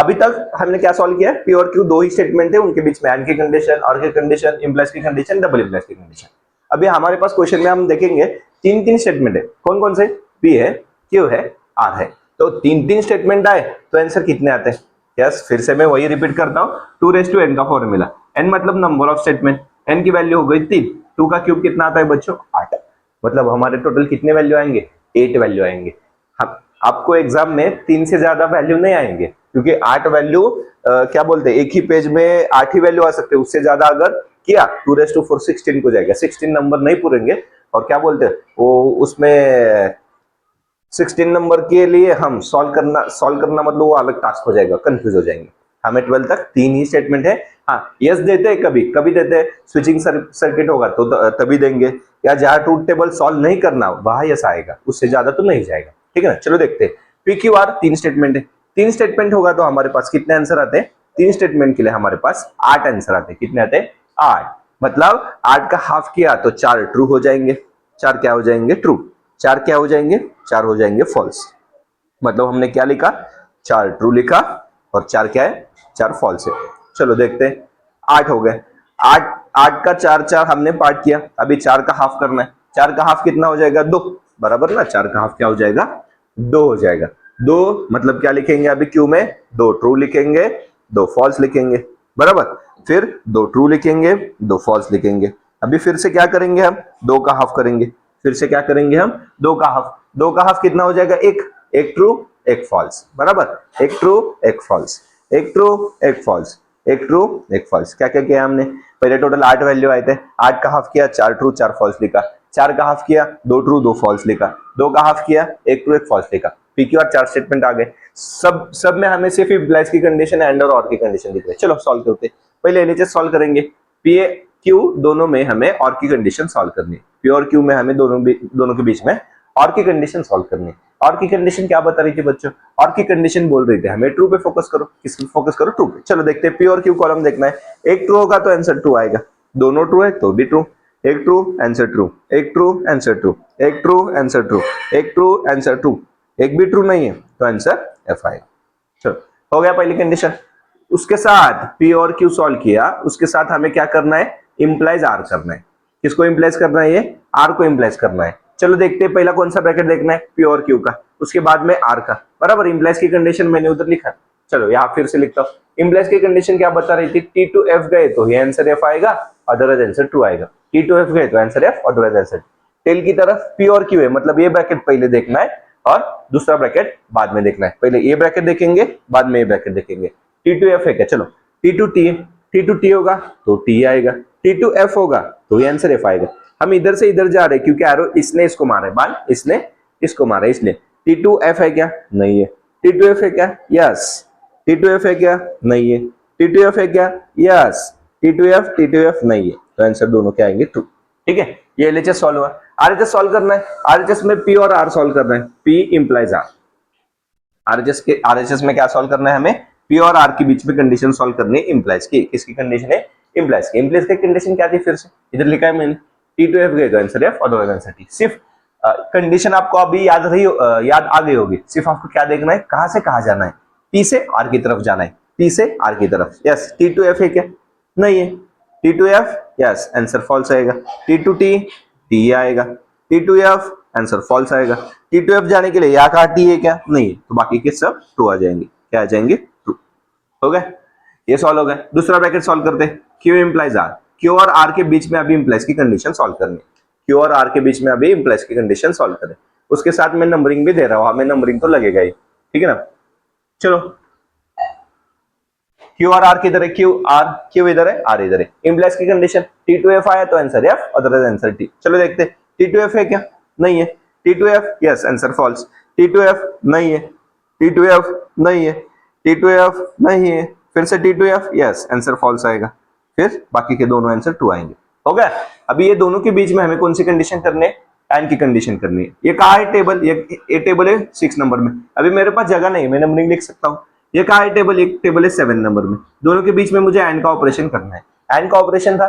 अभी तक हमने क्या सॉल्व किया, P और Q दो ही स्टेटमेंट है, उनके बीच में एंड की कंडीशन, और की कंडीशन, इम्प्लाइज की कंडीशन, डबल इम्प्लाइज की कंडीशन। अभी हमारे पास क्वेश्चन में हम देखेंगे तीन तीन स्टेटमेंट है, कौन कौन से, P है, Q है, R है, तो तीन तीन स्टेटमेंट आए तो आंसर कितने आते हैं, यस फिर से मैं वही रिपीट करता हूँ, 2n का फॉर्मूला, n मतलब नंबर ऑफ स्टेटमेंट, n की वैल्यू हो गई 3, 2 का क्यूब कितना आता है बच्चों, 8, मतलब हमारे टोटल कितने वैल्यू आएंगे, 8 वैल्यू आएंगे। आपको एग्जाम में 3 से ज्यादा वैल्यू नहीं आएंगे, क्योंकि 8 वैल्यू क्या बोलते हैं, एक ही पेज में 8 ही वैल्यू आ सकते हैं, उससे ज्यादा अगर किया 2 4 16 को जाएगा, 16 नंबर नहीं पूरेंगे, और क्या बोलते हैं वो उसमें 16 नंबर के लिए हम सॉल्व करना मतलब वो अलग टास्क हो जाएगा, कंफ्यूज हो जाएंगे। हमें 12 तक 3 ही स्टेटमेंट है, हाँ यस देते हैं, कभी कभी देते हैं, स्विचिंग सर्किट होगा तो तभी देंगे, या जहां ट्रूथ टेबल सॉल्व नहीं करना वहां यस आएगा, उससे ज्यादा तो नहीं जाएगा, ठीक है ना। चलो देखते हैं, PQR 3 स्टेटमेंट है, 3 स्टेटमेंट होगा तो हमारे पास कितने आंसर आते हैं, 3 स्टेटमेंट के लिए हमारे पास 8 आंसर आते हैं, कितने आते हैं, 8, मतलब 8 का हाफ किया तो 4 ट्रू हो जाएंगे, 4 क्या हो जाएंगे, ट्रू, 4 क्या हो जाएंगे, 4 हो जाएंगे फॉल्स, मतलब हमने क्या लिखा, 4 ट्रू लिखा और 4 क्या है, 4 फॉल्स है। चलो देखते हैं, 8 हो गए, 8 का 4 हमने पार्ट किया, अभी 4 का हाफ करना है, 4 का हाफ कितना हो जाएगा, 2, बराबर ना, 4 का हाफ क्या हो जाएगा, 2 हो जाएगा, 2 मतलब क्या लिखेंगे, अभी क्यू में 2 ट्रू लिखेंगे, 2 फॉल्स लिखेंगे, बराबर, फिर 2 ट्रू लिखेंगे, 2 फॉल्स लिखेंगे, अभी फिर से क्या करेंगे हम, 2 का हाफ करेंगे, फिर से क्या करेंगे हम, 2 का हाफ कितना हो जाएगा, एक ट्रू एक फॉल्स, बराबर, एक ट्रू एक फॉल्स, एक ट्रू एक फॉल्स, एक ट्रू एक फॉल्स, क्या क्या किया हमने, पहले टोटल 8 वैल्यू आए थे, 8 का हाफ किया, 4 ट्रू 4 फॉल्स लिखा, 4 का हाफ किया, 2 ट्रू 2 फॉल्स लिखा, 2 का हाफ किया, 1 ट्रू 1 फॉल्स लिखा, PQR 4 स्टेटमेंट आ गए, सब में हमें सिर्फ इम्प्लाइज की कंडीशन एंड और की कंडीशन दिख रही है। चलो सॉल्व करते हैं, पहले LHS सॉल्व करेंगे, PQ दोनों में हमें और की कंडीशन सॉल्व करनी है, P और Q में हमें दोनों के बीच में और की कंडीशन सॉल्व करनी है। और की कंडीशन क्या बता रही थी बच्चों, और की कंडीशन बोल रही थी हमें ट्रू पे फोकस करो, किस पे फोकस करो, ट्रू पे। चलो देखते हैं, P और Q कॉलम देखना है, एक ट्रू होगा तो आंसर ट्रू आएगा, दोनों ट्रू है तो भी ट्रू, एक ट्रू आंसर ट्रू, एक ट्रू आंसर ट्रू, एक ट्रू आंसर ट्रू, एक ट्रू आंसर ट्रू, एक भी ट्रू नहीं है तो आंसर F आएगा। चलो हो गया पहली कंडीशन, उसके साथ P और Q सॉल्व किया, उसके साथ हमें क्या करना है, इंप्लाइज R करना है, किसको इंप्लाइज करना है, ये R को इंप्लाइज करना है। चलो देखते हैं, पहला कौन सा ब्रैकेट देखना है, P और Q का, उसके बाद में R का, बराबर, इंप्लाइज की कंडीशन मैंने उधर लिखा, चलो यहाँ फिर से लिखता हूँ, इंप्लाइज की कंडीशन क्या बता रही थी, T to F गए तो ये आंसर F आएगा, अदरवाइज आंसर ट्रू आएगा, T to F गए तो answer F, otherwise answer. Tail की तरफ P और Q है, मतलब ये ब्रैकेट पहले देखना है और दूसरा ब्रैकेट बाद में देखना है, पहले ये ब्रैकेट देखेंगे बाद में ये ब्रैकेट देखेंगे। T to F है क्या, चलो T to T होगा तो T आएगा, T to F होगा तो ये आंसर F आएगा। हम इधर से इधर जा रहे हैं क्योंकि एरो इसने इसको मारा है, बाण इसने इसको मारा है, इसलिए T to F है क्या, नहीं है, T to F है क्या, यस, T to F है क्या, नहीं है, T to F है क्या, यस, T to F नहीं है, तो आंसर दोनों क्या आएंगे, ट्रू, ठीक है। ये LHS सॉल्व हुआ, RHS सॉल्व करना है, RHS में P और R सॉल्व करना है, P इंप्लाइज R, RHS में क्या सॉल्व करना है हमें, P और R के बीच में कंडीशन सॉल्व करनी है, इंप्लाइज की, किसकी कंडीशन है, इंप्लाइज की। इंप्लाइज की कंडीशन क्या थी, फिर से इधर लिखा है मैंने, T to F गए तो answer F, otherwise answer T। सिर्फ कंडीशन आपको अभी याद आ गई होगी, सिर्फ आपको क्या देखना है, कहां से कहां जाना है, P से R की तरफ जाना है, P से R की तरफ, यस, T to F है क्या, नहीं है, T to F, yes, answer false आएगा, T to T, T आएगा, T to F, answer false आएगा। टी टू एफ जाने के लिए यहाँ कहा टी है क्या, नहीं, तो बाकी के सब ट्रू आ जाएंगे। क्या आ जाएंगे, ट्रू। हो गया, ये सॉल्व हो गया। दूसरा ब्रैकेट सॉल्व करते हैं। क्यू इंप्लाइज आर, क्यू और आर के बीच में अभी इंप्लाइज की कंडीशन सॉल्व करनी है। क्यू और आर के बीच में अभी इंप्लाइज की कंडीशन सॉल्व करें, उसके साथ मैं नंबरिंग भी दे रहा हूं, हमें नंबरिंग तो लगेगा ही, ठीक है ना। चलो, क्यू और आर किधर है, क्यू इधर है, आर इधर है। इंप्लाइज की कंडीशन टी टू एफ आया तो answer F, otherwise answer T. चलो देखते हैं, टी टू एफ है क्या, नहीं है। T to F, yes, answer false. T to F नहीं है, टी टू एफ नहीं है, टी टू एफ नहीं है, फिर से T to F, yes, answer false आएगा। फिर बाकी के दोनों आंसर ट्रू आएंगे। हो गया। अभी ये दोनों के बीच में हमें कौन सी कंडीशन करनी है, एंड की कंडीशन करनी है। ये कहा है टेबल, ये टेबल है 6 नंबर में। अभी मेरे पास जगह नहीं, मैं नंबरिंग लिख सकता हूँ। ये कहा है टेबल, एक टेबल है 7 नंबर में। दोनों के बीच में मुझे एंड का ऑपरेशन करना है। एंड का ऑपरेशन था,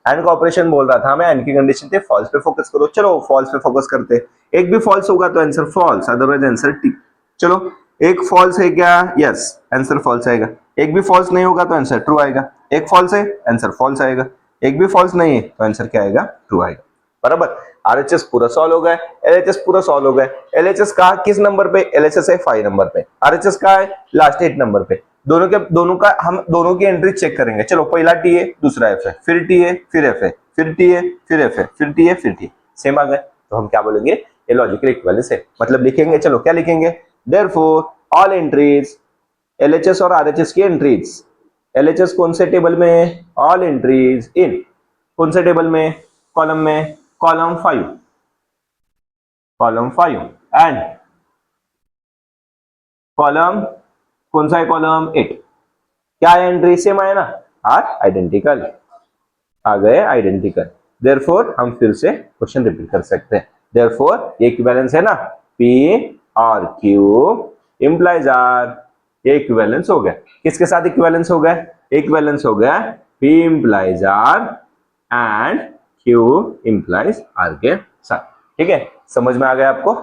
एंड का ऑपरेशन बोल रहा था मैं, एंड की कंडीशन थी फॉल्स पे फोकस करो। चलो फॉल्स पे फोकस करते। एक भी फॉल्स होगा तो answer false, otherwise answer T. चलो, एक फॉल्स है क्या, यस, आंसर फॉल्स आएगा। एक भी फॉल्स नहीं होगा तो आंसर ट्रू आएगा। एक फॉल्स है, आंसर फॉल्स आएगा। एक भी फॉल्स नहीं है तो आंसर क्या आएगा, ट्रू आएगा। बराबर। आरएचएस पूरा सॉल्व हो गया, एलएचएस पूरा सॉल्व हो गया। एलएचएस का किस नंबर पे, एलएचएस है 5 नंबर पे। आरएचएस का है लास्ट 8 नंबर पे। दोनों का हम दोनों की एंट्री चेक करेंगे। चलो, पहला टी है, दूसरा एफ है, फिर टी है, फिर एफ है, फिर टी है, फिर एफ है, फिर टी है, फिर टी। सेम आ गए तो हम क्या बोलेंगे, ये लॉजिकल इक्विवेलेंस है। मतलब लिखेंगे, चलो क्या लिखेंगे, देयरफॉर ऑल एंट्रीज, एलएचएस और आरएचएस की एंट्रीज, एलएचएस कौन से टेबल में, ऑल एंट्रीज इन कौन से टेबल में, कॉलम में, कॉलम 5, कॉलम 5 एंड कॉलम कौन सा है, कॉलम 8। क्या है, एंट्री सेम आया ना, आर आइडेंटिकल आ गए, आइडेंटिकल। देयरफॉर हम फिर से क्वेश्चन रिपीट कर सकते हैं। देयरफॉर ये इक्विवेलेंस है ना, पी और क्यू इंप्लाइज आर, ये इक्विवेलेंस हो गया। किसके साथ इक्विवेलेंस हो गया, इक्विवेलेंस हो गया P implies R and Q implies R के साथ। ठीक है, समझ में आ गया आपको।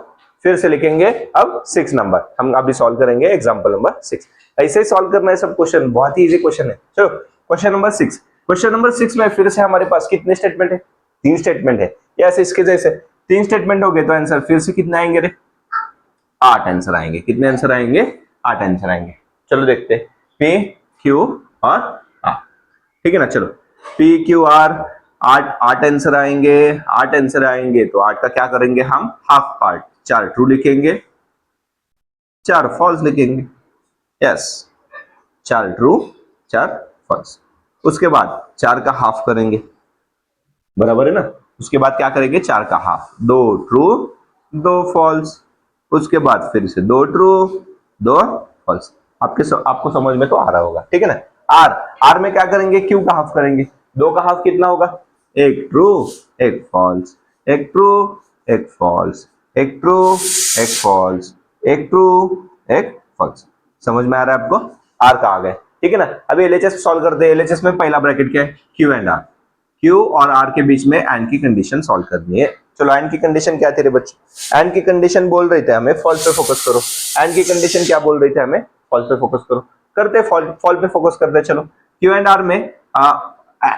फिर से लिखेंगे अब 6 नंबर, हम अभी सॉल्व करेंगे एग्जांपल नंबर 6। ऐसे ही सॉल्व करना है सब क्वेश्चन, बहुत ही इजी क्वेश्चन है। चलो, क्वेश्चन नंबर 6। क्वेश्चन नंबर 6 में फिर से हमारे पास कितने स्टेटमेंट है, 3 स्टेटमेंट है। ऐसे इसके जैसे 3 स्टेटमेंट हो गए तो आंसर फिर से कितने आएंगे रे, 8 आंसर आएंगे। कितने आंसर आएंगे, 8 आंसर आएंगे। चलो देखते हैं, पी क्यू और आर। ठीक है ना। चलो, पी क्यू आर, 8 आंसर आएंगे, 8 आंसर आएंगे तो 8 का क्या करेंगे हम, हाफ पार्ट, 4 ट्रू लिखेंगे, 4 फॉल्स लिखेंगे। Yes, 4 true 4 false. उसके बाद 4 का हाफ करेंगे, बराबर है ना। उसके बाद क्या करेंगे, 4 का हाफ, 2 ट्रू 2 फॉल्स। उसके बाद फिर से 2 ट्रू 2 फॉल्स। आपको समझ में तो आ रहा होगा, ठीक है ना। आर में क्या करेंगे, क्यू का हाफ करेंगे। 2 का हाफ कितना होगा, 1 true 1 false, 1 true 1 false, 1 true 1 false, 1 true 1 false. समझ में आ रहा है आपको, आर का आ गए, ठीक है ना। अभी एलएचएस सॉल्व करते हैं। एलएचएस में पहला ब्रैकेट क्या है, क्यू एंड आर। क्यू और आर के बीच में एंड की कंडीशन सॉल्व करनी है। चलो, एंड की कंडीशन क्या थे रे बच्चे, एंड की कंडीशन बोल रहे थे हमें फॉल्स पे फोकस करो। एंड की कंडीशन क्या बोल रहे थे हमें, फॉल्स पे फोकस करो। करते फॉल पे फोकस करते। चलो, क्यू एंड आर में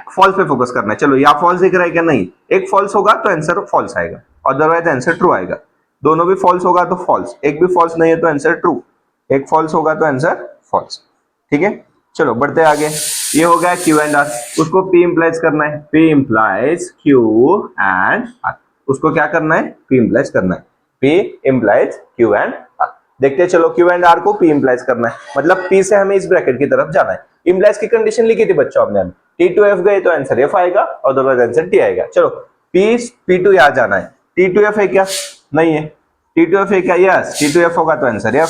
फॉल्स पे फोकस करना है। चलो, या फॉल्स दिख रहा है क्या, नहीं, एक फॉल्स होगा तो आंसर फॉल्स आएगा, अदरवाइज आंसर ट्रू आएगा। दोनों भी फॉल्स होगा तो फॉल्स, एक भी फॉल्स नहीं है तो आंसर ट्रू, एक फॉल्स होगा तो आंसर फॉल्स। ठीक है, चलो बढ़ते आगे। ये हो गया क्यू एंड आर, उसको पी इंप्लाइज करना है, P implies Q and R. उसको क्या करना है, पी इंप्लाइज करना है, P implies Q and R. देखते हैं, चलो, क्यू एंड आर को पी इंप्लाइज करना है, मतलब पी से हमें इस ब्रैकेट की तरफ जाना है। इंप्लाइज की कंडीशन लिखी थी बच्चों आपने, टी टू एफ गए तो आंसर एफ आएगा, अदरवाइज आंसर टी आएगा। चलो, पी टू यहां जाना है, टी टू एफ है क्या, नहीं है, टी टू एफ है क्या, यस, टी टू एफ होगा तो answer F,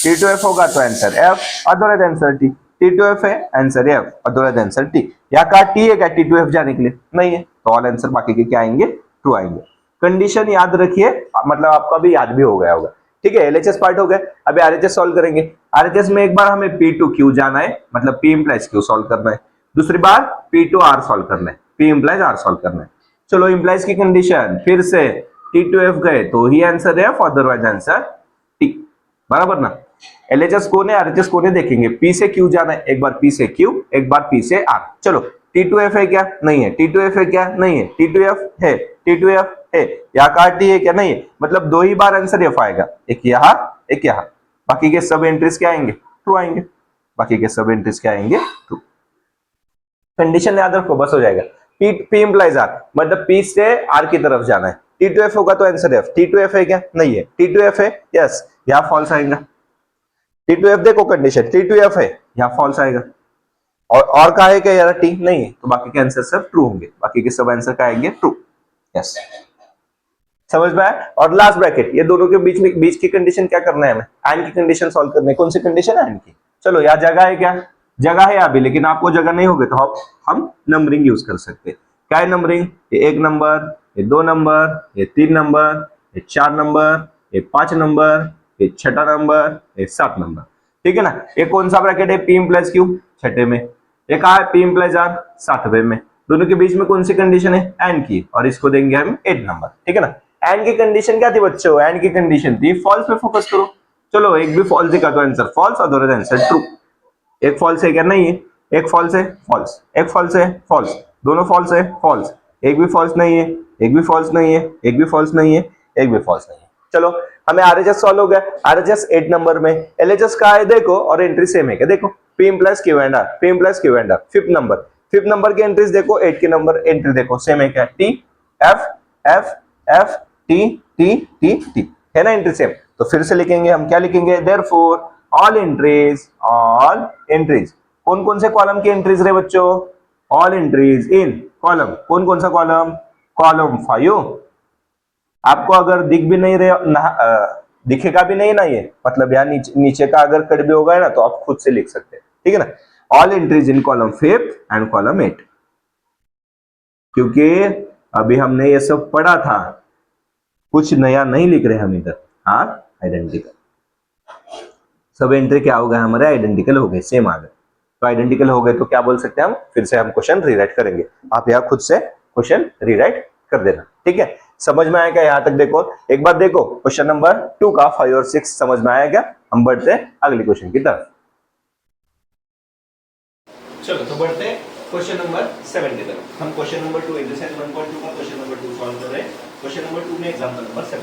T to F होगा तो answer F, otherwise answer T. T to F है, answer F, otherwise answer T. यहाँ का टी है क्या, टी टू एफ जाने के लिए, नहीं है, तो ऑल आंसर बाकी के क्या आएंगे, ट्रू आएंगे। कंडीशन याद रखिए, मतलब आपका भी याद भी हो गया होगा। ठीक है, एलएचएस पार्ट हो गया। अभी आरएचएस सॉल्व करेंगे। आरएचएस में एक बार हमें पी टू क्यू जाना है, मतलब पी इंप्लाइज क्यू सॉल्व करना है। दूसरी बार पी टू आर सॉल्व करना है, पी इंप्लाइज आर सॉल्व करना है। चलो, इंप्लाइज की कंडीशन फिर से टी टू एफ गए तो ही answer F, otherwise answer T, बराबर ना। एलएचएस कौन है, आरएचएस कौन है देखेंगे। पी से क्यू जाना है, एक बार पी से क्यू, एक बार पी से आर। चलो, टी टू एफ है क्या, नहीं है, टी टू एफ है क्या, नहीं है, टी टू एफ है, टी टू एफ है, यहाँ का टी है क्या, नहीं है, मतलब 2 ही बार आंसर एफ आएगा, एक यहाँ एक यहाँ, बाकी के सब एंट्रीज क्या आएंगे, ट्रू आएंगे, बाकी के सब एंट्रीज क्या आएंगे, ट्रू। कंडीशन याद रखो, बस हो जाएगा। पी इंप्लाइज आर, मतलब पी से आर की तरफ जाना है, टी टू एफ होगा तो answer F, T to F है क्या, नहीं है, टी टू एफ है, यस, यहाँ फॉल्स आएगा, टी टू एफ देखो कंडीशन, टी टू एफ है, यहाँ फॉल्स आएगा, और कहा है क्या यार, टी नहीं है, तो बाकी के आंसर सब ट्रू होंगे, बाकी के सब आंसर क्या आएंगे, ट्रू, यस, समझ में आया। और लास्ट ब्रैकेट, ये दोनों के बीच की कंडीशन क्या करना है हमें, एंड की कंडीशन सॉल्व करनी है, कौन सी कंडीशन है, एंड की। चलो यहाँ जगह है क्या, जगह है अभी, लेकिन आपको जगह नहीं होगी तो हम नंबरिंग यूज कर सकते हैं। क्या है नंबरिंग, ये 1 नंबर, ये 2 नंबर, ये 3 नंबर, ये 4 नंबर, ये 5 नंबर, ये 6 नंबर, ये 7 नंबर, ठीक है ना। ये कौन सा ब्रैकेट है, पी प्लस क्यू छठे में, ये कहा है पी प्लस आर सातवें में, दोनों के बीच में कौन सी कंडीशन है, एंड की, और इसको देंगे हम 8 नंबर, ठीक है ना। एंड की कंडीशन क्या थी बच्चों, एंड की कंडीशन थी फॉल्स पे फोकस करो। चलो एक भी फॉल्स दिखा तो आंसर फॉल्स, और दोनों आंसर ट्रू। एक फॉल्स है क्या, नहीं है, एक फॉल्स है, फॉल्स, एक फॉल्स है, फॉल्स, दोनों फॉल्स है, फॉल्स, एक भी फॉल्स नहीं है, एक भी फॉल्स नहीं है, एक भी फॉल्स नहीं है, एक भी फॉल्स नहीं है। चलो हमें आरएचएस सॉल्व हो गया, आरएचएस 8 नंबर में, एलएचएस का है देखो, और एंट्री सेम है क्या, देखो P plus Q and R, P plus Q and R, fifth number की एंट्रीज देखो, 8 के नंबर एंट्री देखो सेम है क्या, T F F F T T T T, है ना एंट्री सेम। तो फिर से लिखेंगे हम, क्या लिखेंगे, देयरफॉर ऑल एंट्रीज, कौन कौन से कॉलम की एंट्रीज रहे बच्चों, ऑल एंट्रीज इन कॉलम, कौन सा कॉलम, कॉलम 5। आपको अगर दिख भी नहीं रहे, दिखेगा भी नहीं ना ये, मतलब यार नीचे का अगर कट भी होगा ना तो आप खुद से लिख सकते हैं, ठीक है ना। All entries in column 5 and column 8, क्योंकि अभी हमने ये सब पढ़ा था, कुछ नया नहीं लिख रहे हम इधर, हाँ आइडेंटिकल, सब एंट्री क्या हो गए हमारे, आइडेंटिकल हो गए, सेम आ गए। तो आइडेंटिकल हो गए तो क्या बोल सकते हैं हम, फिर से हम क्वेश्चन रीराइट करेंगे, आप यहाँ खुद से क्वेश्चन रीराइट कर देना, ठीक है। समझ में आया क्या यहाँ तक, देखो एक बार देखो क्वेश्चन नंबर 2 का 5 और 6 समझ में आया क्या, हम बढ़ते हैं अगले क्वेश्चन की तरफ। चलो तो बढ़ते हैं क्वेश्चन नंबर 7 की तरफ। हम क्वेश्चन नंबर 2 एक्सरसाइज 1.2 का क्वेश्चन नंबर 2 सॉल्व कर रहे हैं। क्वेश्चन नंबर 2 में एग्जांपल नंबर 7,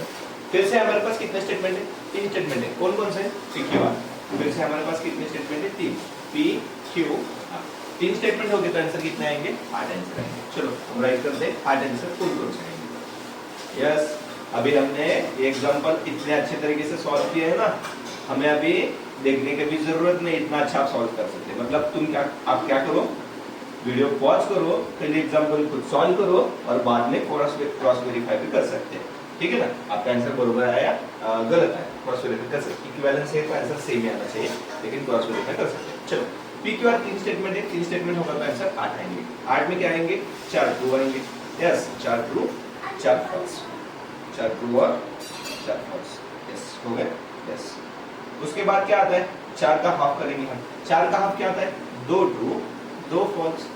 फिर से हमारे पास कितने स्टेटमेंट है, 3 स्टेटमेंट है, कौन कौन से, पी क्यू आर, फिर से हमारे पास कितने स्टेटमेंट है, 3, पी क्यू आर, 3 स्टेटमेंट हो गए तो आंसर कितने आएंगे, 8 आंसर आएंगे। चलो हम राइट करते हैं 8 आंसर कौन कौन से आएंगे। यस, अभी हमने ये एग्जांपल इतने अच्छे तरीके से सॉल्व किए है ना, हमें अभी देखने की भी जरूरत नहीं, इतना अच्छा आप सॉल्व कर सकते हैं। मतलब आप क्या करो, वीडियो पॉज करो, पहले एग्जांपल खुद सॉल्व करो और बाद में क्रॉस वेरीफाई भी कर सकते हैं, ठीक है ना। आपका आंसर बरोबर आया गलत आया, क्रॉस वेरीफाई कर सकते हैं, इक्विवेलेंस है तो आंसर सेम ही आना चाहिए, लेकिन क्रॉस वेरीफाई कर सकते हैं। चलो पी क्यू आर 3 स्टेटमेंट है, 3 स्टेटमेंट होगा तो आंसर 8 आएंगे। 8 में क्या आएंगे, 4 ट्रू आएंगे, यस 4 ट्रू 4 फॉल्स, 4 ट्रू और 4 फॉल्स, यस हो गए, यस। उसके बाद क्या आता है, 4 का हाफ करेंगे हम, 4 का हाफ क्या आता है, 2 ट्रू 2 फॉल्स,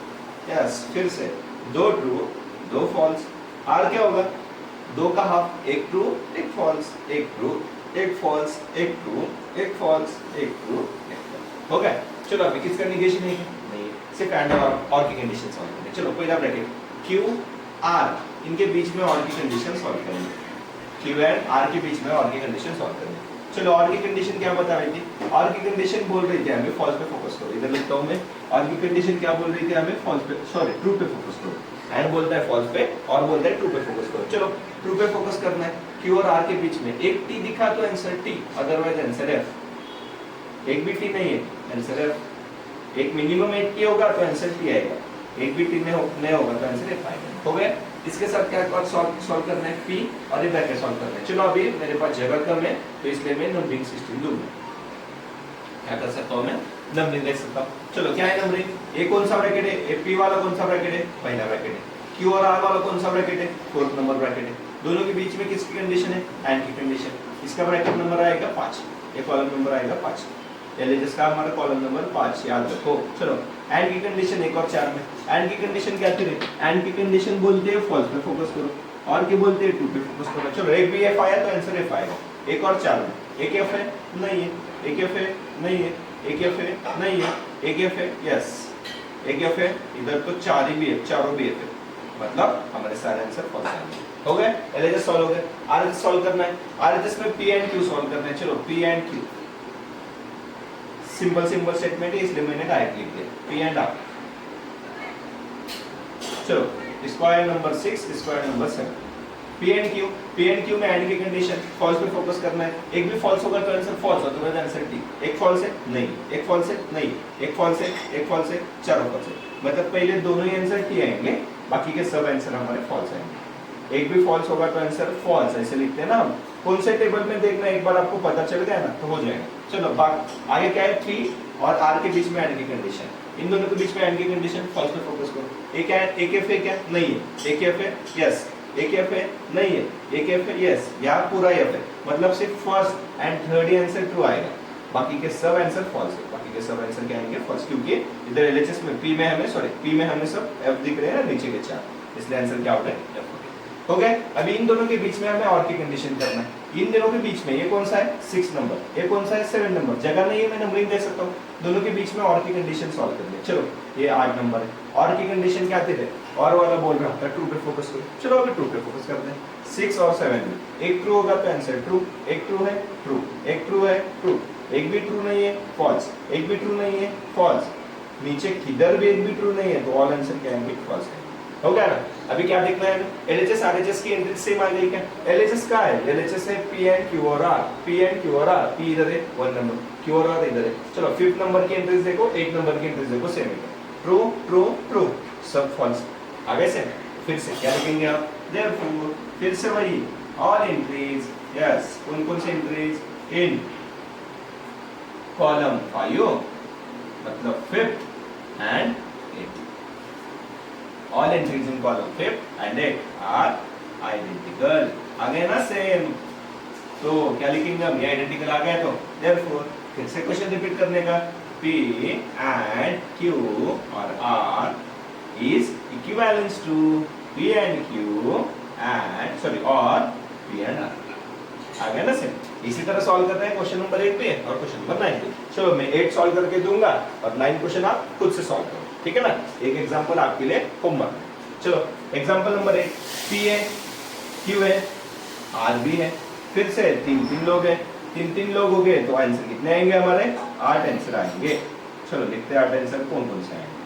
यस फिर से 2 ट्रू 2 फॉल्स, आर क्या होगा, 2 का half 1 true 1 false, 1 true 1 false, 1 true 1 false, 1 true 1 false, हो गया। चलो अभी किसका निगेशन है, नहीं सिर्फ एंड और की कंडीशन सॉल्व करेंगे। चलो पहला ब्रैकेट क्यू आर, इनके बीच में और की कंडीशन सॉल्व करेंगे, क्यू एंड आर के बीच में और की कंडीशन सॉल्व करेंगे। चलो और की कंडीशन क्या बता रही थी, और की कंडीशन बोल रही थी हमें फॉल्स पे फोकस करो, इधर लिखता हूं मैं, और की कंडीशन क्या बोल रही थी हमें, फॉल्स पे, सॉरी ट्रू पे फोकस करो, एंड बोलता है फॉल्स पे और बोलता है ट्रू पे फोकस करो। चलो ट्रू पे फोकस करना है, क्यू और आर के बीच में एक टी दिखा तो answer T, otherwise answer F, एक भी टी नहीं है आंसर एफ, एक मिनिमम एक टी होगा तो आंसर टी आएगा, एक भी टी नहीं होगा तो आंसर एफ आएगा, हो गया। इसके साथ क्या सॉल्व करना है, पी और ये ब्रैकेट सॉल्व करना है। चलो अभी मेरे पास जगह कम है तो इसलिए मैं नंबरिंग सिस्टम दूंगा, क्या कर सकता हूं मैं, नंबरिंग देख सकता हूं। चलो क्या है नंबरिंग, ये कौन सा ब्रैकेट है, ए पी वाला कौन सा ब्रैकेट है, पहला ब्रैकेट है, क्यू और आर वाला कौन सा ब्रैकेट है, 4th नंबर ब्रैकेट है, दोनों के बीच में किसकी कंडीशन है, एंड की कंडीशन, इसका ब्रैकेट नंबर आएगा 5, ये कॉलम नंबर आएगा 5, पहले जिसका हमारा कॉलम नंबर 5 याद रखो। चलो एंड की कंडीशन 1 और 4 में, एंड की कंडीशन क्या थी, एंड की कंडीशन बोलते हैं फॉल्स पे फोकस करो, और की बोलते हैं ट्रू पे फोकस करो। चलो एक भी एफ आया तो आंसर एफ आएगा, 1 और 4 में, एक एफ है नहीं है, एक एफ है नहीं है, एक एफ है नहीं है, एक एफ है, यस एक एफ है, इधर तो 4 ही भी है, चारों भी एफ है, मतलब हमारे सारे आंसर फॉल्स आएंगे। हो गए, एलएचएस सॉल्व हो गए। आरएचएस सॉल्व करना है, आरएचएस में पी एंड क्यू सॉल्व करना है। चलो P and Q, simple simple statement है इसलिए मैंने डायरेक्ट लिख दिया पी एंड आर। चलो square number 6, square number 7, P and Q में एंड की कंडीशन फॉल्स पे फोकस करना है। एक भी फॉल्स होगा तो आंसर फॉल्स होगा, तो आंसर टी। एक फॉल्स है नहीं, एक फॉल्स है नहीं, एक फॉल्स है, एक फॉल्स है, चारों फॉल्स है, मतलब पहले दोनों ही आंसर टी आएंगे, बाकी के सब आंसर हमारे फॉल्स आएंगे। एक भी फॉल्स होगा तो आंसर फॉल्स, ऐसे लिखते हैं ना हम। कौन से टेबल में देखना एक बार आपको पता चल गया ना तो हो जाएगा। चलो आगे क्या है, पी और आर के बीच में एंड की कंडीशन, इन दोनों के बीच में एंड की कंडीशन फॉल्स पे फोकस करो। एक है एक एफ है क्या, नहीं है, एक एफ है यस, एक एफ है नहीं है, एक एफ है यस, यहाँ पूरा एफ है, मतलब सिर्फ first and third he answer true आएगा, बाकी के सब आंसर फॉल्स है। बाकी के सब आंसर क्या आएंगे फॉल्स, क्योंकि इधर एलएचएस में पी में हमें सब एफ दिख रहे हैं नीचे के चार, इसलिए आंसर क्या होगा एफ। हो गए। अभी इन दोनों के बीच में हमें और की कंडीशन करना है। इन दोनों के बीच में ये कौन सा है 6 नंबर, ये कौन सा है 7 नंबर, जगह नहीं है मैं नंबरिंग दे सकता हूँ। दोनों के बीच में और की कंडीशन सॉल्व कर ले। चलो ये 8 नंबर है, और की कंडीशन क्या थी, और वाला बोल रहा था ट्रू पे फोकस करो। चलो अभी ट्रू पे फोकस करते हैं। 6 और 7 में एक ट्रू होगा तो आंसर ट्रू, एक ट्रू है ट्रू, एक ट्रू है ट्रू, एक भी ट्रू नहीं है फॉल्स, एक भी ट्रू नहीं है फॉल्स, नीचे किधर भी एक भी ट्रू नहीं है तो ऑल आंसर क्या आएंगे फॉल्स है। हो गया ना। अभी क्या देखना है, एलएचएस आरएचएस की एंट्री सेम आ गई क्या। एलएचएस का है, एलएचएस है पी एंड क्यू और आर, पी एंड क्यू और आर, पी इधर है 1 नंबर, क्यू और आर इधर है। चलो 5th नंबर की एंट्रीज देखो, 8 नंबर की एंट्रीज देखो, सेम है, ट्रू ट्रू ट्रू, सब फॉल्स। आगे से फिर से क्या लिखेंगे आप, देयरफॉर फिर से वही ऑल एंट्रीज यस, कौन कौन सी एंट्रीज इन कॉलम 5 मतलब 5th and 8th, all entries in column 5th and 8th are identical। आ गए ना सेम, तो क्या लिखेंगे हम, ये आइडेंटिकल आ गया तो therefore फिर से क्वेश्चन रिपीट करने का, P and Q और R is equivalent to P and Q and sorry और P and R। आ गया ना सेम। इसी तरह सॉल्व करते हैं क्वेश्चन नंबर 8 पे और क्वेश्चन नंबर 9 पे। चलो मैं 8 सॉल्व करके दूंगा और 9 क्वेश्चन आप खुद से सॉल्व करो, ठीक है ना। एक एग्जांपल आपके लिए होमवर्क। चलो एग्जांपल नंबर 1, P है, Q है, R भी है, फिर से 3 लोग हैं, 3 लोग हो गए तो आंसर कितने आएंगे हमारे 8 आंसर आएंगे। चलो लिखते हैं 8 आंसर कौन कौन से आएंगे।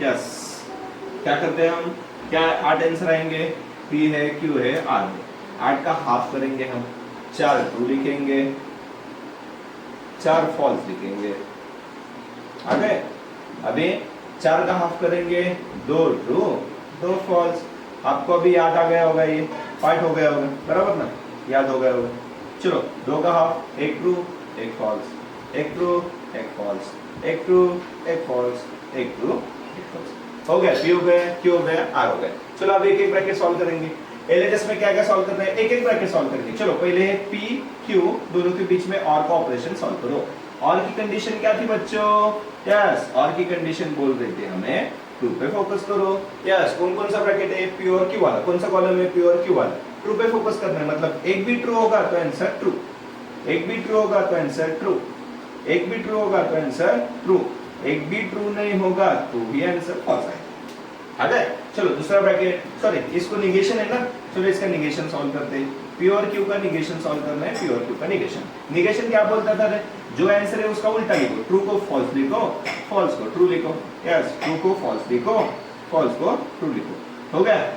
यस क्या करते हैं हम, क्या 8 आंसर आएंगे, P है, Q है, R है। 8 का हाफ करेंगे हम, 4 ट्रू लिखेंगे, 4 फॉल्स लिखेंगे। आ गए। अभी 4 का हाफ करेंगे, 2 ट्रू 2 फॉल्स। आपको अभी याद आ गया होगा, ये पार्ट हो गया होगा, बराबर ना, याद हो गया होगा। चलो 2 का half, 1 true 1 false, 1 true 1 false, 1 true 1 false, 1 true 1 false. हो गया, P हो गया, Q हो गया, R हो गया। चलो अब एक एक ब्रैकेट सॉल्व करेंगे। एलएचएस में क्या क्या सॉल्व करना है, एक एक ब्रैकेट सॉल्व करेंगे। चलो पहले P Q दोनों के बीच में और का ऑपरेशन सॉल्व करो। और की कंडीशन क्या थी बच्चों, यस और की कंडीशन बोल रहे थे हमें ट्रू पे फोकस करो। यस कौन कौन सा ब्रैकेट है, P और Q वाला, कौन सा कॉलम है P और Q वाला, ट्रू पे फोकस करना है। मतलब एक भी ट्रू होगा तो आंसर ट्रू, एक भी ट्रू होगा तो आंसर ट्रू, एक भी ट्रू होगा तो आंसर ट्रू, एक भी ट्रू नहीं होगा तो भी आंसर फॉल्स आएगा। आ गए। चलो दूसरा ब्रैकेट, सॉरी इसको निगेशन है ना, चलो इसका निगेशन सॉल्व करते हैं। P और Q का निगेशन सॉल्व करना है, P और Q का निगेशन। निगेशन क्या बोलता था रे, जो आंसर है उसका उल्टा लिखो, ट्रू को फॉल्स लिखो, फॉल्स को ट्रू लिखो। यस ट्रू को फॉल्स लिखो, फॉल्स को ट्रू लिखो। हो गया।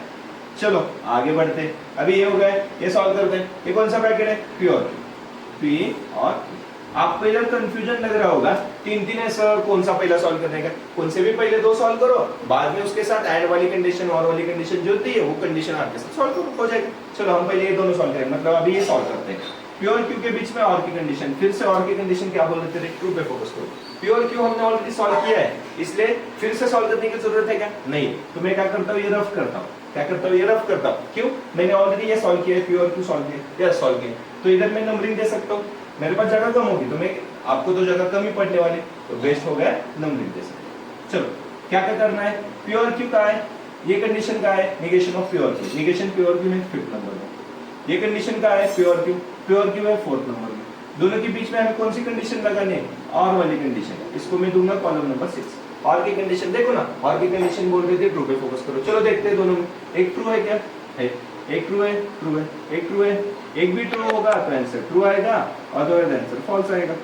चलो आगे बढ़ते, अभी ये हो गया, ये सॉल्व करते हैं। ये कौन सा ब्रैकेट है, P और Q, P और Q। आपको इधर कंफ्यूजन लग रहा होगा, 3 है सर, कौन सा पहला सॉल्व करने का, कौन से भी पहले 2 सॉल्व करो, बाद में उसके साथ ऐड वाली कंडीशन और वाली कंडीशन जो होती है वो कंडीशन आपके साथ सॉल्व करो, हो जाएगा। चलो हम पहले ये दोनों सॉल्व करेंगे, मतलब अभी ये सॉल्व करते हैं। P और Q के बीच में और की कंडीशन, फिर से और की कंडीशन क्या बोल रहे थे, ट्रू पे फोकस करो। P और Q हमने ऑलरेडी सॉल्व किया है, इसलिए फिर से सॉल्व करने की जरूरत है क्या, नहीं। तो मैं क्या करता हूँ, ये रफ करता हूँ, क्या करता हूँ, ये रफ करता हूँ। क्यों, मैंने ऑलरेडी ये सॉल्व किया है, P और Q सॉल्व किया, यस सॉल्व किया, तो इधर मैं नंबरिंग दे सकता हूँ। मेरे पास जगह कम होगी तो मैं, आपको तो जगह कम ही पड़ने वाली, तो बेस्ट हो गया नंबरिंग दे सकते। चलो क्या क्या करना है, P और Q का है, ये कंडीशन का है, निगेशन ऑफ P और Q, निगेशन P और Q है 5th नंबर में। ये कंडीशन का है P और Q, P और Q है 4th नंबर में। दोनों के बीच में हमें कौन सी कंडीशन लगानी है, और वाली कंडीशन, इसको मैं दूंगा कॉलम नंबर 6। और की कंडीशन देखो ना, और की कंडीशन बोल रही थी ट्रू पे फोकस करो। चलो देखते हैं दोनों में, एक ट्रू है क्या है, एक ट्रू है, ट्रू है, एक ट्रू है, एक भी ट्रू होगा तो आंसर ट्रू आएगा, अदरवाइज आंसर फॉल्स आएगा।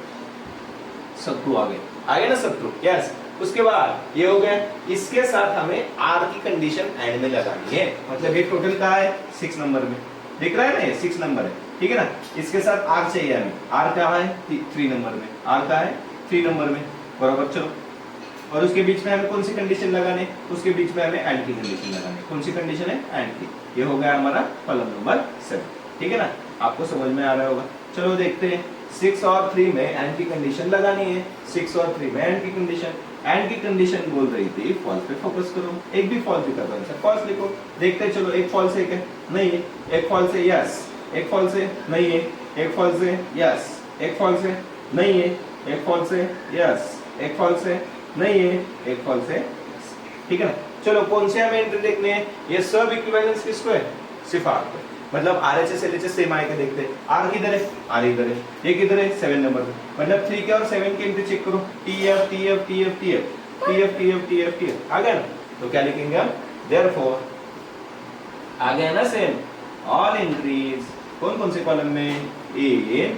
सब ट्रू आ गए ना, सब ट्रू, यस। उसके बाद ये हो गया, इसके साथ हमें आर की कंडीशन एंड में लगानी है, मतलब ये टोटल कहाँ है 6 नंबर में, दिख रहा है ना, ये 6 नंबर है, ठीक है ना। इसके साथ आर चाहिए हमें, आर कहाँ है 3 नंबर में, आर कहाँ है 3 नंबर में, बराबर। चलो, और उसके बीच में हमें कौन सी कंडीशन लगाने, उसके बीच में हमें एंड की कंडीशन लगानी, कौन सी कंडीशन है एंड की। ये हो गया हमारा कॉलम नंबर 7, ठीक है ना, आपको समझ में आ रहा होगा। चलो देखते हैं, 6 और 3 में एंड की कंडीशन लगानी है, 6 और 3 में एंड की कंडीशन, एंड की कंडीशन बोल रही थी फॉल्स पे फोकस करो, एक भी फॉल्स दिखा तो आंसर फॉल्स लिखो। देखते हैं, चलो एक फॉल्स है क्या, नहीं है, एक फॉल्स है, यस, एक फॉल्स है, नहीं है, एक फॉल्स है, यस, एक फॉल्स है, नहीं है, एक फॉल्स है, यस, एक फॉल्स है, नहीं है, एक फॉल्स है, ठीक है ना। चलो कौन से हमें एंट्री देखने हैं, ये सब इक्विवेलेंस किसको है, सिर्फ आर को, मतलब आरएचएस एलएचएस सेम आए के देखते हैं। आर किधर है, आर इधर है, ये किधर है 7 नंबर पे, मतलब 3 के और 7 के एंट्री चेक करो, T F T F T F T F T F T F T F T F आ गया ना, तो क्या लिखेंगे हम, देयरफॉर आ गया ना सेम, ऑल एंट्रीज कौन कौन से कॉलम में, ए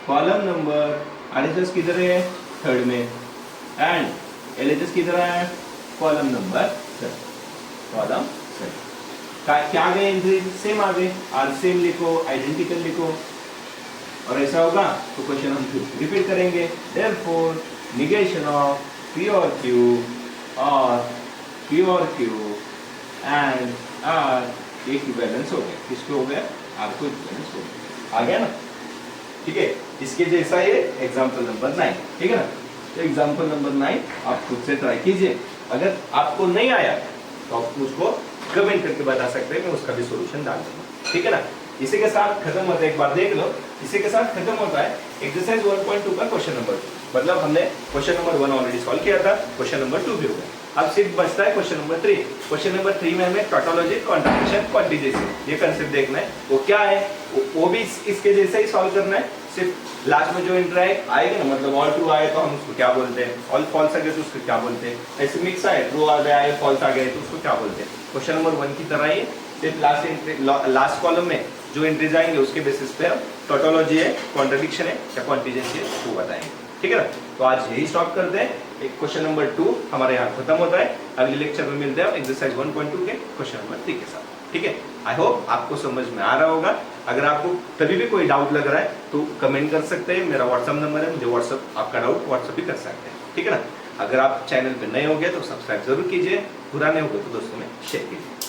कॉलम नंबर, आरएचएस किधर है 3rd में, एंड एलएचएस किधर है कॉलम नंबर 7, कॉलम 7 क्या आ गए एंट्री सेम आ गए, आर सेम लिखो, आइडेंटिकल लिखो, और ऐसा होगा तो क्वेश्चन हम रिपीट करेंगे। देयरफॉर निगेशन ऑफ पी और क्यू एंड आर इक्विवेलेंस हो गया, किसको हो गया, आर को इक्विवेलेंस हो गया, आ गया ना, ठीक है। इसके जैसा ये एग्जाम्पल नंबर 9, ठीक है ना। तो एग्जाम्पल नंबर 9 आप खुद से ट्राई कीजिए, अगर आपको नहीं आया तो आप मुझको कमेंट करके बता सकते हैं, मैं उसका भी सॉल्यूशन डाल दूंगा, ठीक है ना। इसी के साथ खत्म होता है, एक बार देख लो, इसी के साथ खत्म होता है एक्सरसाइज 1.2 का क्वेश्चन नंबर 2, मतलब हमने क्वेश्चन नंबर 1 ऑलरेडी सॉल्व किया था, क्वेश्चन नंबर 2 भी हो गया। अब सिर्फ बचता है क्वेश्चन नंबर 3। क्वेश्चन नंबर 3 में हमें टोटोलॉजी, क्वांटिफिकेशन, क्वांटिजेशन, ये कंसेप्ट देखना है, वो क्या है, वो भी इसके जैसा ही सॉल्व करना है, सिर्फ लास्ट में जो इंटरेक्ट आएगा ना, मतलब ऑल ट्रू आए तो हम उसको क्या बोलते हैं, ऑल फॉल्स आ गए तो उसको क्या बोलते हैं, ऐसे मिक्स आए, ट्रू आ गया, फॉल्स आ गए तो उसको क्या बोलते हैं। क्वेश्चन नंबर 1 की तरह ही सिर्फ लास्ट कॉलम में जो एंट्रीज आएंगे उसके बेसिस पे हम टोटोलॉजी है, कॉन्ट्रडिक्शन है या कॉन्टिजेंसी है वो बताएंगे, ठीक है ना। तो आज यही स्टॉप करते हैं, एक क्वेश्चन नंबर 2 हमारे यहाँ खत्म होता है। अगले लेक्चर में मिलते हैं एक्सरसाइज 1.2 के क्वेश्चन नंबर 3 के साथ, ठीक है। आई होप आपको समझ में आ रहा होगा। अगर आपको कभी भी कोई डाउट लग रहा है तो कमेंट कर सकते हैं, मेरा व्हाट्सअप नंबर है, मुझे व्हाट्सअप आपका डाउट व्हाट्सअप भी कर सकते हैं, ठीक है ना। अगर आप चैनल पे नए हो गए तो सब्सक्राइब जरूर कीजिए, पुराने हो गए तो दोस्तों में शेयर कीजिए।